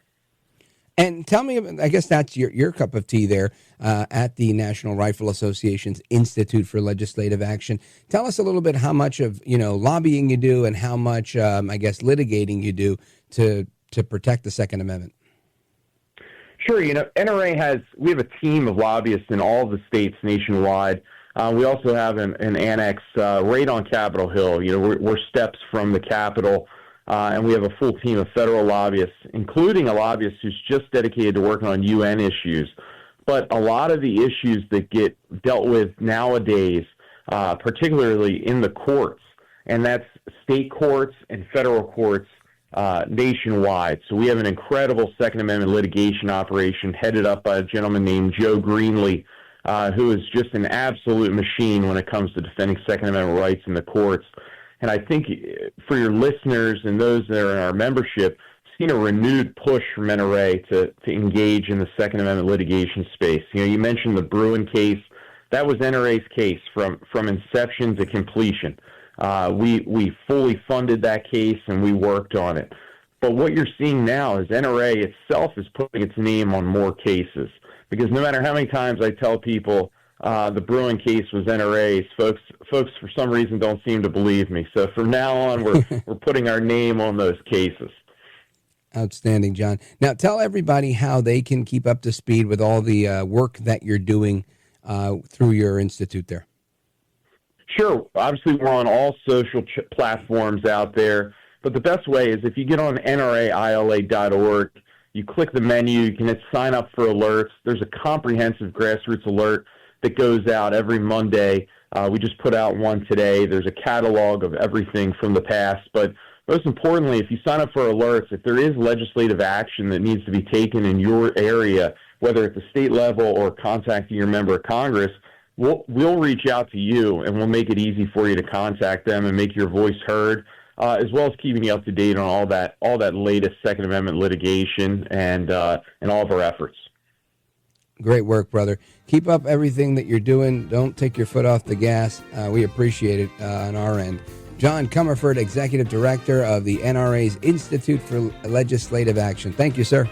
And tell me, I guess that's your cup of tea there at the National Rifle Association's Institute for Legislative Action. Tell us a little bit how much of lobbying you do and how much I guess litigating you do to protect the Second Amendment. Sure. NRA we have a team of lobbyists in all of the states nationwide. We also have an annex right on Capitol Hill. We're steps from the Capitol. And we have a full team of federal lobbyists, including a lobbyist who's just dedicated to working on UN issues. But a lot of the issues that get dealt with nowadays, particularly in the courts, and that's state courts and federal courts nationwide. So we have an incredible Second Amendment litigation operation headed up by a gentleman named Joe Greenlee, who is just an absolute machine when it comes to defending Second Amendment rights in the courts. And I think for your listeners and those that are in our membership, seen a renewed push from NRA to engage in the Second Amendment litigation space. You mentioned the Bruin case. That was NRA's case from inception to completion. We fully funded that case and we worked on it. But what you're seeing now is NRA itself is putting its name on more cases. Because no matter how many times I tell people the Bruin case was NRA's, folks for some reason don't seem to believe me. So from now on, we're putting our name on those cases. Outstanding, John. Now tell everybody how they can keep up to speed with all the work that you're doing through your institute there. Sure. Obviously, we're on all social platforms out there. But the best way is if you get on nraila.org, you click the menu, you can hit sign up for alerts. There's a comprehensive grassroots alert that goes out every Monday. We just put out one today. There's a catalog of everything from the past. But most importantly, if you sign up for alerts, if there is legislative action that needs to be taken in your area, whether at the state level or contacting your member of Congress, we'll reach out to you and we'll make it easy for you to contact them and make your voice heard, as well as keeping you up to date on all that latest Second Amendment litigation and all of our efforts. Great work, brother. Keep up everything that you're doing. Don't take your foot off the gas. We appreciate it on our end. John Commerford, Executive Director of the NRA's Institute for Legislative Action. Thank you, sir.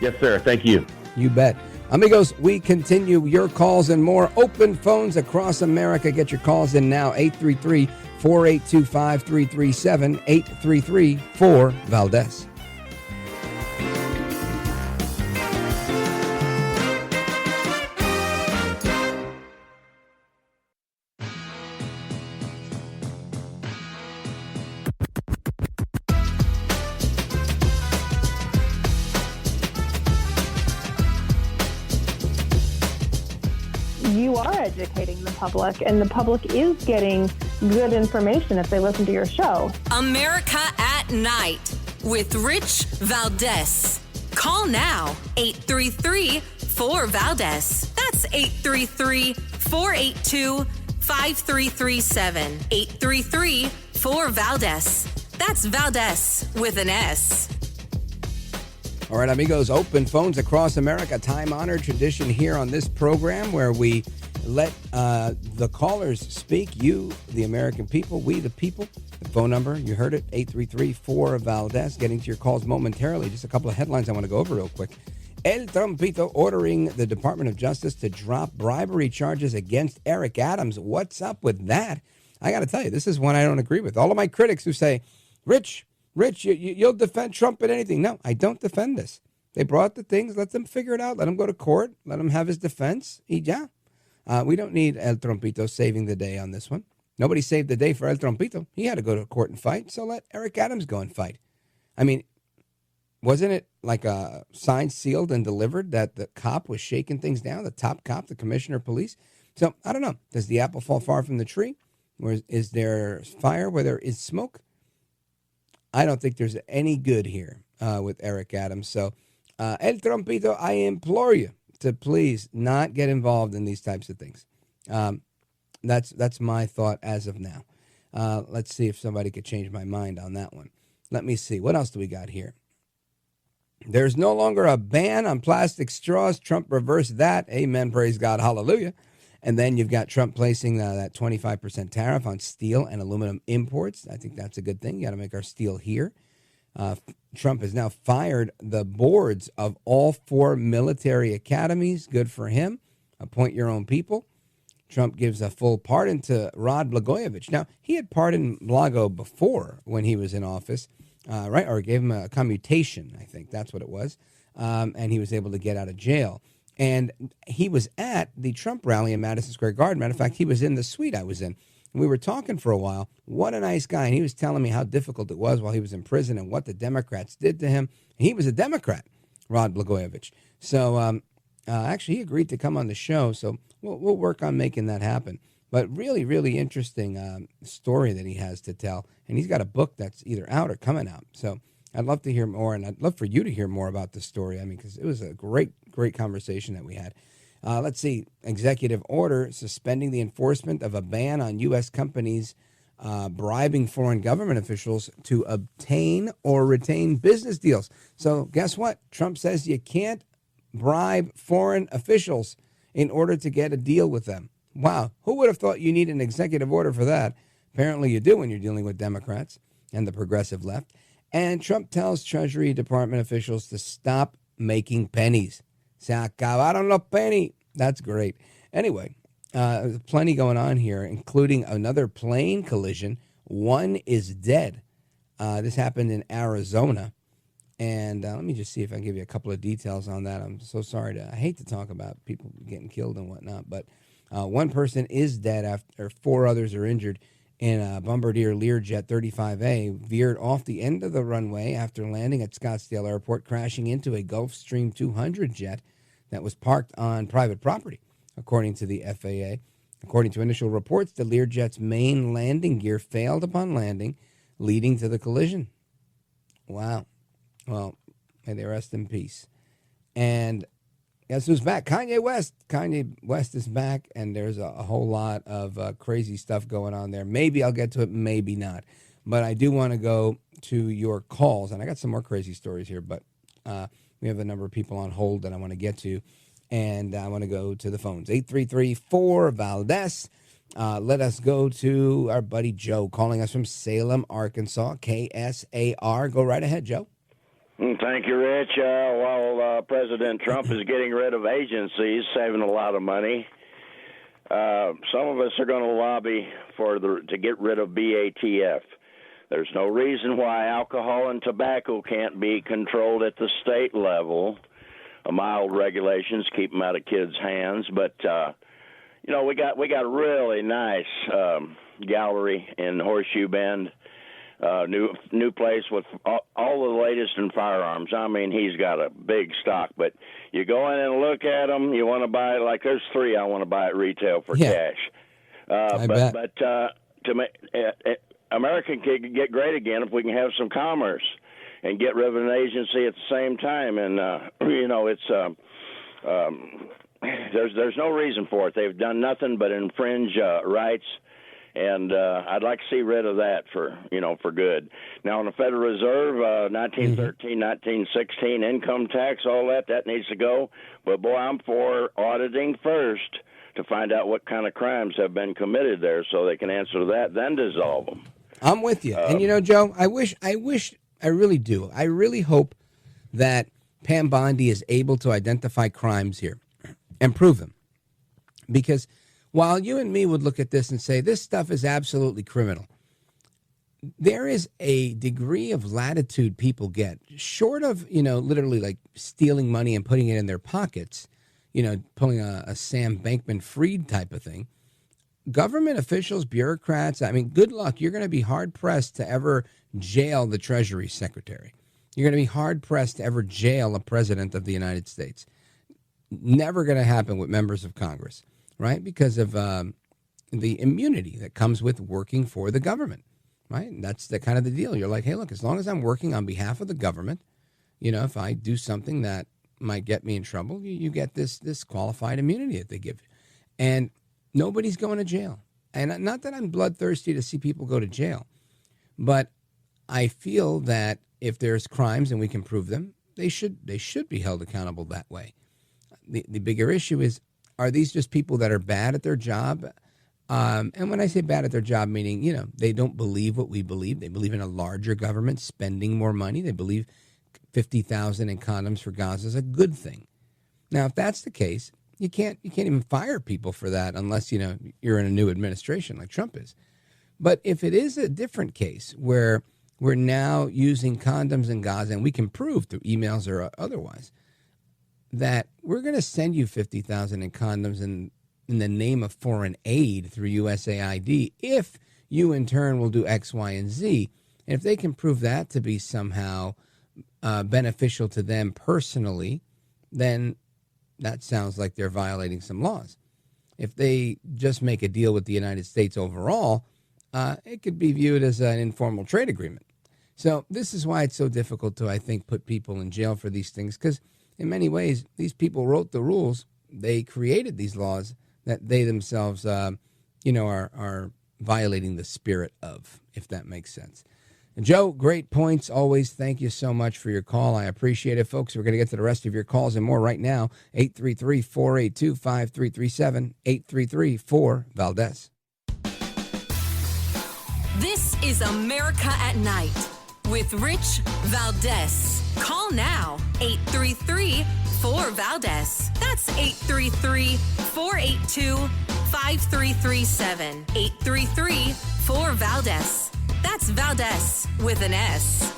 Yes, sir. Thank you. You bet. Amigos, we continue your calls and more. Open phones across America. Get your calls in now. 833-482-5337. 833-4-VALDEZ. You are educating the public, and the public is getting good information if they listen to your show. America at Night with Rich Valdez. Call now, 833-4-VALDEZ. That's 833-482-5337. 833-4-VALDEZ. That's Valdez with an S. All right, amigos, open phones across America. Time-honored tradition here on this program where we let the callers speak. You, the American people, we, the people. The phone number, you heard it, 833-4-VALDEZ. Getting to your calls momentarily. Just a couple of headlines I want to go over real quick. El Trumpito ordering the Department of Justice to drop bribery charges against Eric Adams. What's up with that? I got to tell you, this is one I don't agree with. All of my critics who say, Rich, you'll defend Trump at anything. No, I don't defend this. They brought the things. Let them figure it out. Let him go to court. Let him have his defense. We don't need El Trumpito saving the day on this one. Nobody saved the day for El Trumpito. He had to go to court and fight, so let Eric Adams go and fight. I mean, wasn't it like signed, sealed, and delivered that the cop was shaking things down, the top cop, the commissioner of police? So, I don't know. Does the apple fall far from the tree? Or is there fire where there is smoke? I don't think there's any good here with Eric Adams. So, El Trumpito, I implore you to please not get involved in these types of things. That's my thought as of now. Let's see if somebody could change my mind on that one. Let me see. What else do we got here? There's no longer a ban on plastic straws. Trump reversed that. Amen. Praise God. Hallelujah. And then you've got Trump placing that 25% tariff on steel and aluminum imports. I think that's a good thing. You got to make our steel here. Trump has now fired the boards of all 4 military academies. Good for him. Appoint your own people. Trump gives a full pardon to Rod Blagojevich. Now, he had pardoned Blago before when he was in office, right? Or gave him a commutation, I think that's what it was. And he was able to get out of jail. And he was at the Trump rally in Madison Square Garden. Matter of fact, he was in the suite I was in. And we were talking for a while. What a nice guy. And he was telling me how difficult it was while he was in prison and what the Democrats did to him. And he was a Democrat, Rod Blagojevich. So actually, he agreed to come on the show. So we'll work on making that happen. But really, really interesting story that he has to tell. And he's got a book that's either out or coming out. So I'd love to hear more. And I'd love for you to hear more about this story. I mean, because it was a great conversation that we had. Let's see. Executive order suspending the enforcement of a ban on U.S. companies bribing foreign government officials to obtain or retain business deals. So guess what? Trump says you can't bribe foreign officials in order to get a deal with them. Wow. Who would have thought you need an executive order for that? Apparently you do when you're dealing with Democrats and the progressive left. And Trump tells Treasury Department officials to stop making pennies. Se acabaron los pennies. That's great. Anyway, plenty going on here, including another plane collision. One is dead. This happened in Arizona. And let me just see if I can give you a couple of details on that. I'm so sorry. I hate to talk about people getting killed and whatnot, but one person is dead after 4 others are injured in a Bombardier Learjet 35A veered off the end of the runway after landing at Scottsdale Airport, crashing into a Gulfstream 200 jet that was parked on private property, according to the FAA. According to initial reports, the Learjet's main landing gear failed upon landing, leading to the collision. Wow. Well, may they rest in peace. And guess who's back? Kanye West. Kanye West is back, and there's a whole lot of crazy stuff going on there. Maybe I'll get to it, maybe not. But I do want to go to your calls, and I got some more crazy stories here, but we have a number of people on hold that I want to get to, and I want to go to the phones. 833-4-VALDEZ. Let us go to our buddy Joe calling us from Salem, Arkansas, KSAR. Go right ahead, Joe. Thank you, Rich. While President Trump is getting rid of agencies, saving a lot of money, some of us are going to lobby to get rid of BATF. There's no reason why alcohol and tobacco can't be controlled at the state level. Mild regulations keep them out of kids' hands, but we got a really nice gallery in Horseshoe Bend. New place with all the latest in firearms. I mean, he's got a big stock, but you go in and look at them. You want to buy, like there's 3 I want to buy at retail for cash. But to make America can get great again if we can have some commerce and get rid of an agency at the same time. And it's there's no reason for it. They've done nothing but infringe rights. And I'd like to see rid of that for good. Now, on the Federal Reserve, 1913, 1916, income tax, all that needs to go. But, boy, I'm for auditing first to find out what kind of crimes have been committed there so they can answer that, then dissolve them. I'm with you. And, Joe, I really do. I really hope that Pam Bondi is able to identify crimes here and prove them. Because while you and me would look at this and say, this stuff is absolutely criminal, there is a degree of latitude people get, short of, literally like stealing money and putting it in their pockets, pulling a Sam Bankman-Fried type of thing. Government officials, bureaucrats, good luck. You're going to be hard-pressed to ever jail the Treasury Secretary. You're going to be hard-pressed to ever jail a president of the United States. Never going to happen with members of Congress, right? Because of the immunity that comes with working for the government, right? And that's the kind of the deal. You're like, hey, look, as long as I'm working on behalf of the government, if I do something that might get me in trouble, you get this qualified immunity that they give you. And nobody's going to jail. And not that I'm bloodthirsty to see people go to jail, but I feel that if there's crimes and we can prove them, they should be held accountable that way. The bigger issue is, are these just people that are bad at their job? And when I say bad at their job, meaning, they don't believe what we believe. They believe in a larger government spending more money. They believe 50,000 in condoms for Gaza is a good thing. Now, if that's the case, you can't even fire people for that unless, you're in a new administration like Trump is. But if it is a different case where we're now using condoms in Gaza and we can prove through emails or otherwise that we're going to send you 50,000 in condoms in the name of foreign aid through USAID if you in turn will do X, Y, and Z. And if they can prove that to be somehow beneficial to them personally, then that sounds like they're violating some laws. If they just make a deal with the United States overall, it could be viewed as an informal trade agreement. So this is why it's so difficult to, I think, put people in jail for these things, because in many ways, these people wrote the rules. They created these laws that they themselves, are violating the spirit of, if that makes sense. And Joe, great points. Always thank you so much for your call. I appreciate it, folks. We're going to get to the rest of your calls and more right now. 833-482-5337, 833-4-VALDEZ. This is America at Night with Rich Valdez. Call now, 833-4-VALDEZ. That's 833-482-5337. 833-4-VALDEZ. That's Valdez with an S.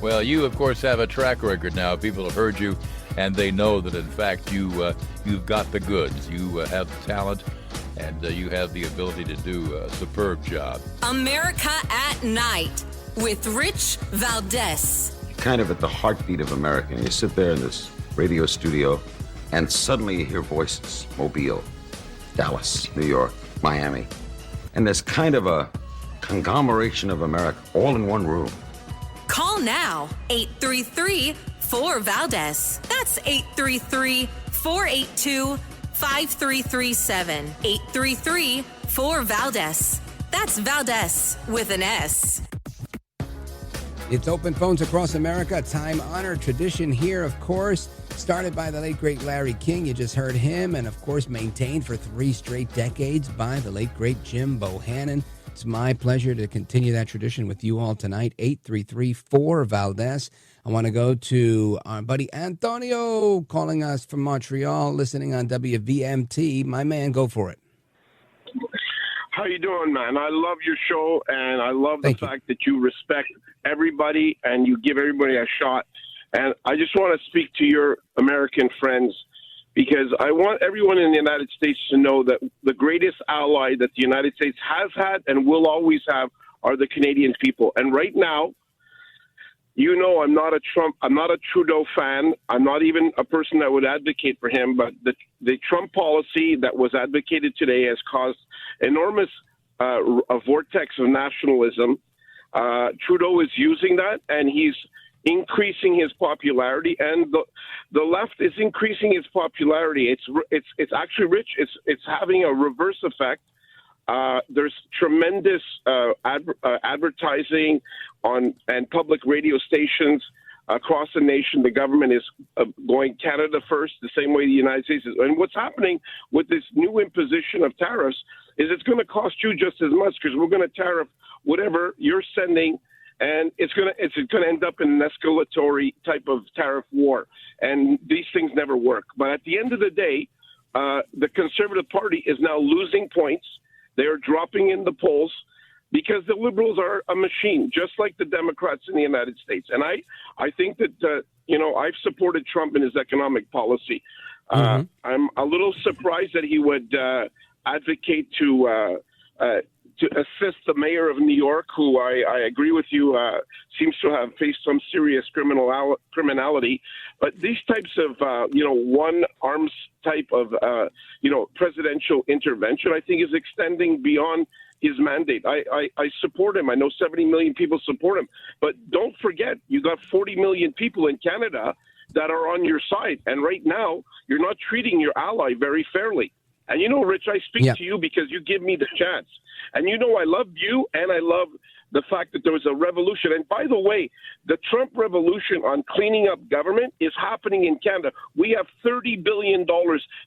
Well, you, of course, have a track record now. People have heard you, and they know that, in fact, you've got the goods. You have the talent, and you have the ability to do a superb job. America at Night with Rich Valdez. Kind of at the heartbeat of America. You sit there in this radio studio, and suddenly you hear voices. Mobile, Dallas, New York, Miami. And there's kind of a conglomeration of America all in one room. Call now, 833-4-VALDEZ. That's 833-482-5337. 833-4-VALDEZ. That's Valdez with an S. It's open phones across America. Time-honored tradition here, of course. Started by the late, great Larry King. You just heard him. And, of course, maintained for 3 straight decades by the late, great Jim Bohannon. It's my pleasure to continue that tradition with you all tonight. 833-4-VALDEZ. I want to go to our buddy Antonio calling us from Montreal, listening on WVMT. My man, go for it. How you doing, man? I love your show, and I love the fact that you respect everybody and you give everybody a shot. And I just want to speak to your American friends, because I want everyone in the United States to know that the greatest ally that the United States has had and will always have are the Canadian people. And right now, I'm not a Trudeau fan. I'm not even a person that would advocate for him. But the Trump policy that was advocated today has caused enormous a vortex of nationalism. Trudeau is using that, and he's increasing his popularity, and the left is increasing its popularity. It's actually rich. It's having a reverse effect. There's tremendous advertising and public radio stations across the nation. The government is going Canada first, the same way the United States is. And what's happening with this new imposition of tariffs is it's going to cost you just as much, because we're going to tariff whatever you're sending, and it's going to end up in an escalatory type of tariff war. And these things never work. But at the end of the day, the Conservative Party is now losing points. They are dropping in the polls because the Liberals are a machine, just like the Democrats in the United States. And I think that, I've supported Trump in his economic policy. I'm a little surprised that he would advocate to assist the mayor of New York, who I agree with you, seems to have faced some serious criminality. But these types of, one arms type of, presidential intervention, I think is extending beyond his mandate. I support him. I know 70 million people support him. But don't forget, you got 40 million people in Canada that are on your side. And right now, you're not treating your ally very fairly. And Rich, I speak to you because you give me the chance. And I love you, and I love the fact that there was a revolution. And by the way, the Trump revolution on cleaning up government is happening in Canada. We have $30 billion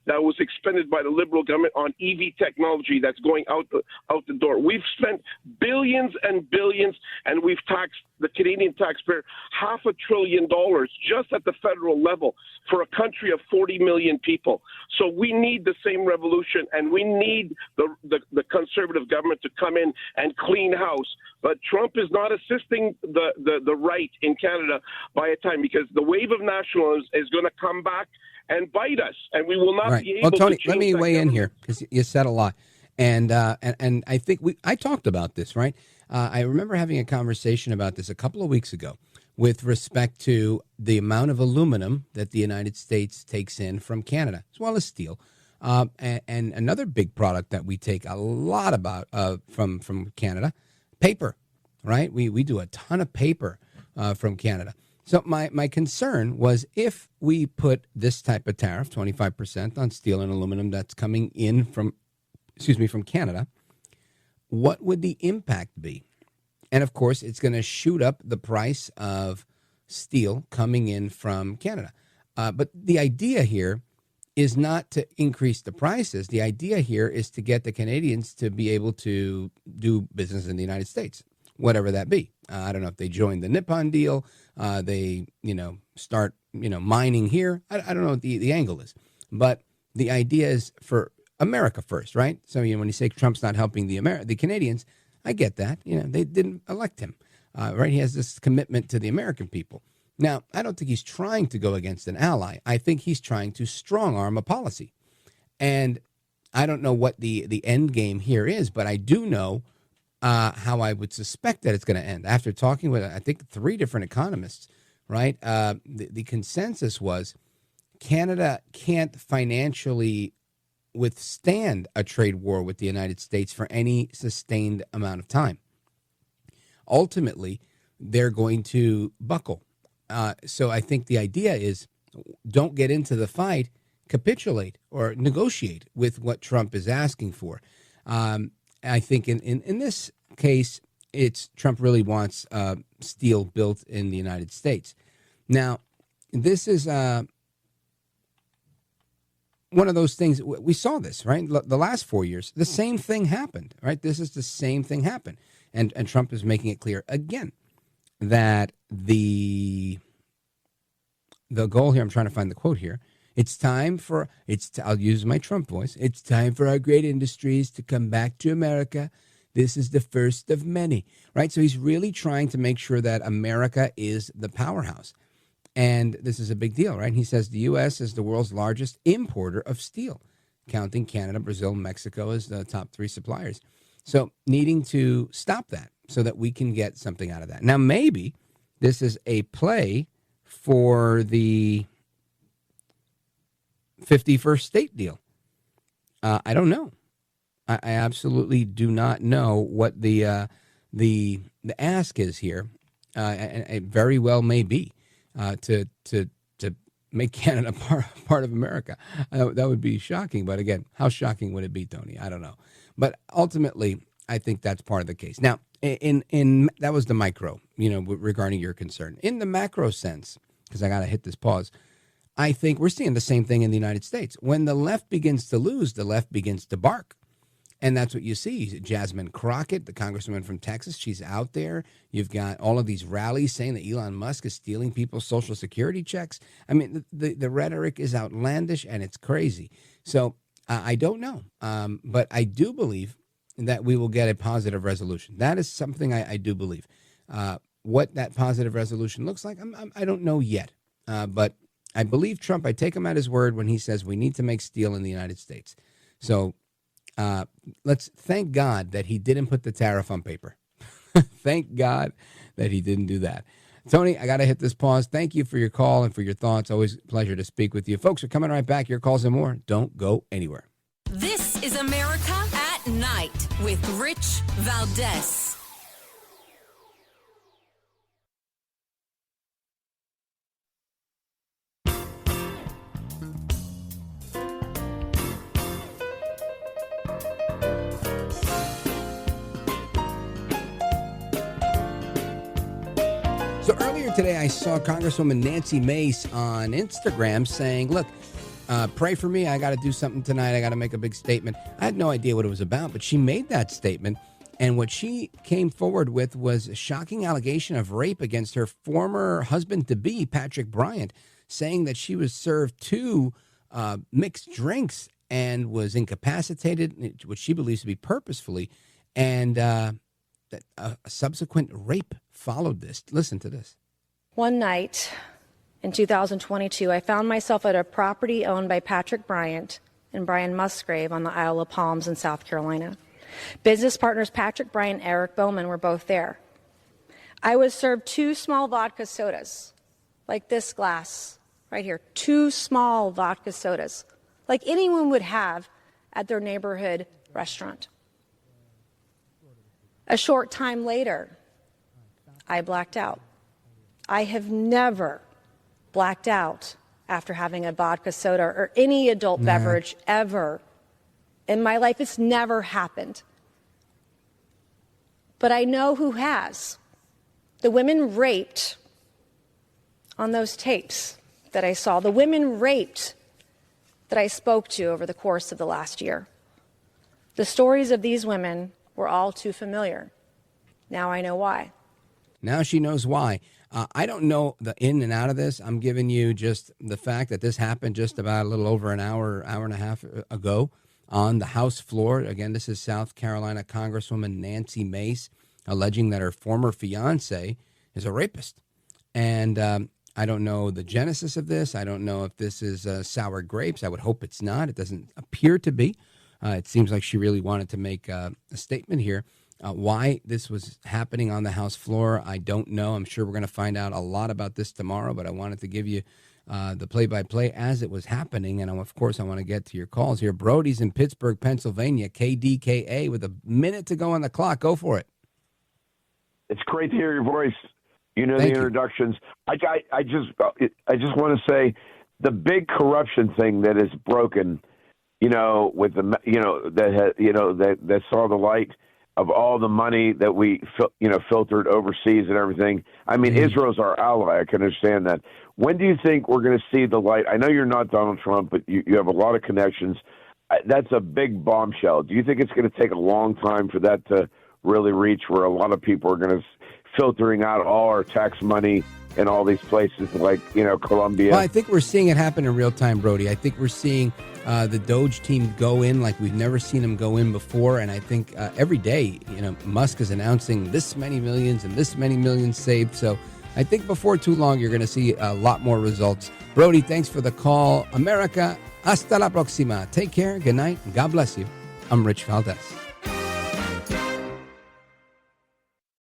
that was expended by the Liberal government on EV technology that's going out the door. We've spent billions and billions, and we've taxed the Canadian taxpayer $500 billion just at the federal level for a country of 40 million people. So we need the same revolution, and we need the Conservative government to come in and clean house. But Trump is not assisting the right in Canada by a time, because the wave of nationalism is going to come back and bite us, and we will not be able to Tony, change let me that weigh in government. here, because you said a lot. And I think I talked about this, right? I remember having a conversation about this a couple of weeks ago with respect to the amount of aluminum that the United States takes in from Canada, as well as steel. And another big product that we take a lot about from Canada, paper, right? We do a ton of paper from Canada. So my concern was, if we put this type of tariff, 25% on steel and aluminum that's coming in from Canada, what would the impact be? And of course, it's going to shoot up the price of steel coming in from Canada. But the idea here is not to increase the prices. The idea here is to get the Canadians to be able to do business in the United States, whatever that be. I don't know if they join the Nippon deal, they, start, mining here. I don't know what the angle is. But the idea is for America first, right? So, when you say Trump's not helping the Canadians, I get that. They didn't elect him, right? He has this commitment to the American people. Now, I don't think he's trying to go against an ally. I think he's trying to strong arm a policy. And I don't know what the end game here is, but I do know how I would suspect that it's going to end. After talking with, I think, 3 different economists, right? The consensus was Canada can't financially withstand a trade war with the United States for any sustained amount of time. Ultimately, they're going to buckle. So I think the idea is, don't get into the fight, capitulate or negotiate with what Trump is asking for. I think in this case, it's Trump really wants steel built in the United States. Now, this is one of those things. We saw this, right? The last 4 years, the same thing happened, right? This is the same thing happened. And Trump is making it clear again that the goal here, I'm trying to find the quote here. I'll use my Trump voice. It's time for our great industries to come back to America. This is the first of many, right? So he's really trying to make sure that America is the powerhouse. And this is a big deal, right? He says the U.S. is the world's largest importer of steel, counting Canada, Brazil, Mexico as the top 3 suppliers. So needing to stop that so that we can get something out of that. Now, maybe this is a play for the 51st state deal. I don't know. I absolutely do not know what the ask is here. And it very well may be to make Canada part of America. That would be shocking. But again, how shocking would it be, Tony? I don't know. But ultimately, I think that's part of the case. Now, in that was the micro, regarding your concern. In the macro sense, because I got to hit this pause, I think we're seeing the same thing in the United States. When the left begins to lose, the left begins to bark. And that's what you see. Jasmine Crockett, the congresswoman from Texas, she's out there. You've got all of these rallies saying that Elon Musk is stealing people's Social Security checks. I mean, the rhetoric is outlandish and it's crazy. So I don't know. But I do believe that we will get a positive resolution. That is something I do believe. What that positive resolution looks like, I don't know yet. But I believe Trump. I take him at his word when he says we need to make steel in the United States. So let's thank God that he didn't put the tariff on paper. Thank God that he didn't do that. Tony, I got to hit this pause. Thank you for your call and for your thoughts. Always a pleasure to speak with you. Folks, we're coming right back. Your calls and more. Don't go anywhere. This is America at Night with Rich Valdez. So earlier today, I saw Congresswoman Nancy Mace on Instagram saying, look, pray for me. I got to do something tonight. I got to make a big statement. I had no idea what it was about, but she made that statement. And what she came forward with was a shocking allegation of rape against her former husband-to-be, Patrick Bryant, saying that she was served 2 mixed drinks and was incapacitated, which she believes to be purposefully. And that a subsequent rape followed this. Listen to this. One night in 2022, I found myself at a property owned by Patrick Bryant and Brian Musgrave on the Isle of Palms in South Carolina. Business partners Patrick Bryant and Eric Bowman were both there. I was served 2 small vodka sodas, like this glass right here, 2 small vodka sodas, like anyone would have at their neighborhood restaurant. A short time later, I blacked out. I have never blacked out after having a vodka soda or any adult beverage ever in my life. It's never happened. But I know who has. The women raped on those tapes that I saw, the women raped that I spoke to over the course of the last year. The stories of these women were all too familiar. Now I know why. Now she knows why. I don't know the in and out of this. I'm giving you just the fact that this happened just about a little over an hour and a half ago on the House floor. Again, this is South Carolina Congresswoman Nancy Mace alleging that her former fiance is a rapist. And I don't know the genesis of this. I don't know if this is sour grapes. I would hope it's not. It doesn't appear to be. It seems like she really wanted to make a statement here. Why this was happening on the House floor, I don't know. I'm sure we're going to find out a lot about this tomorrow, but I wanted to give you the play-by-play as it was happening. And, of course, I want to get to your calls here. Brody's in Pittsburgh, Pennsylvania, KDKA, with a minute to go on the clock. Go for it. It's great to hear your voice. You know, Thank the introductions. I just want to say the big corruption thing that is broken, with the, that saw the light of all the money that we, filtered overseas and everything. I mean, Israel's our ally. I can understand that. When do you think we're going to see the light? I know you're not Donald Trump, but you have a lot of connections. That's a big bombshell. Do you think it's going to take a long time for that to really reach where a lot of people are going to filtering out all our tax money in all these places like, Colombia? Well, I think we're seeing it happen in real time, Brody. I think we're seeing the Doge team go in like we've never seen them go in before. And I think every day, Musk is announcing this many millions and this many millions saved. So I think before too long, you're going to see a lot more results. Brody, thanks for the call. America, hasta la próxima. Take care. Good night. And God bless you. I'm Rich Valdez.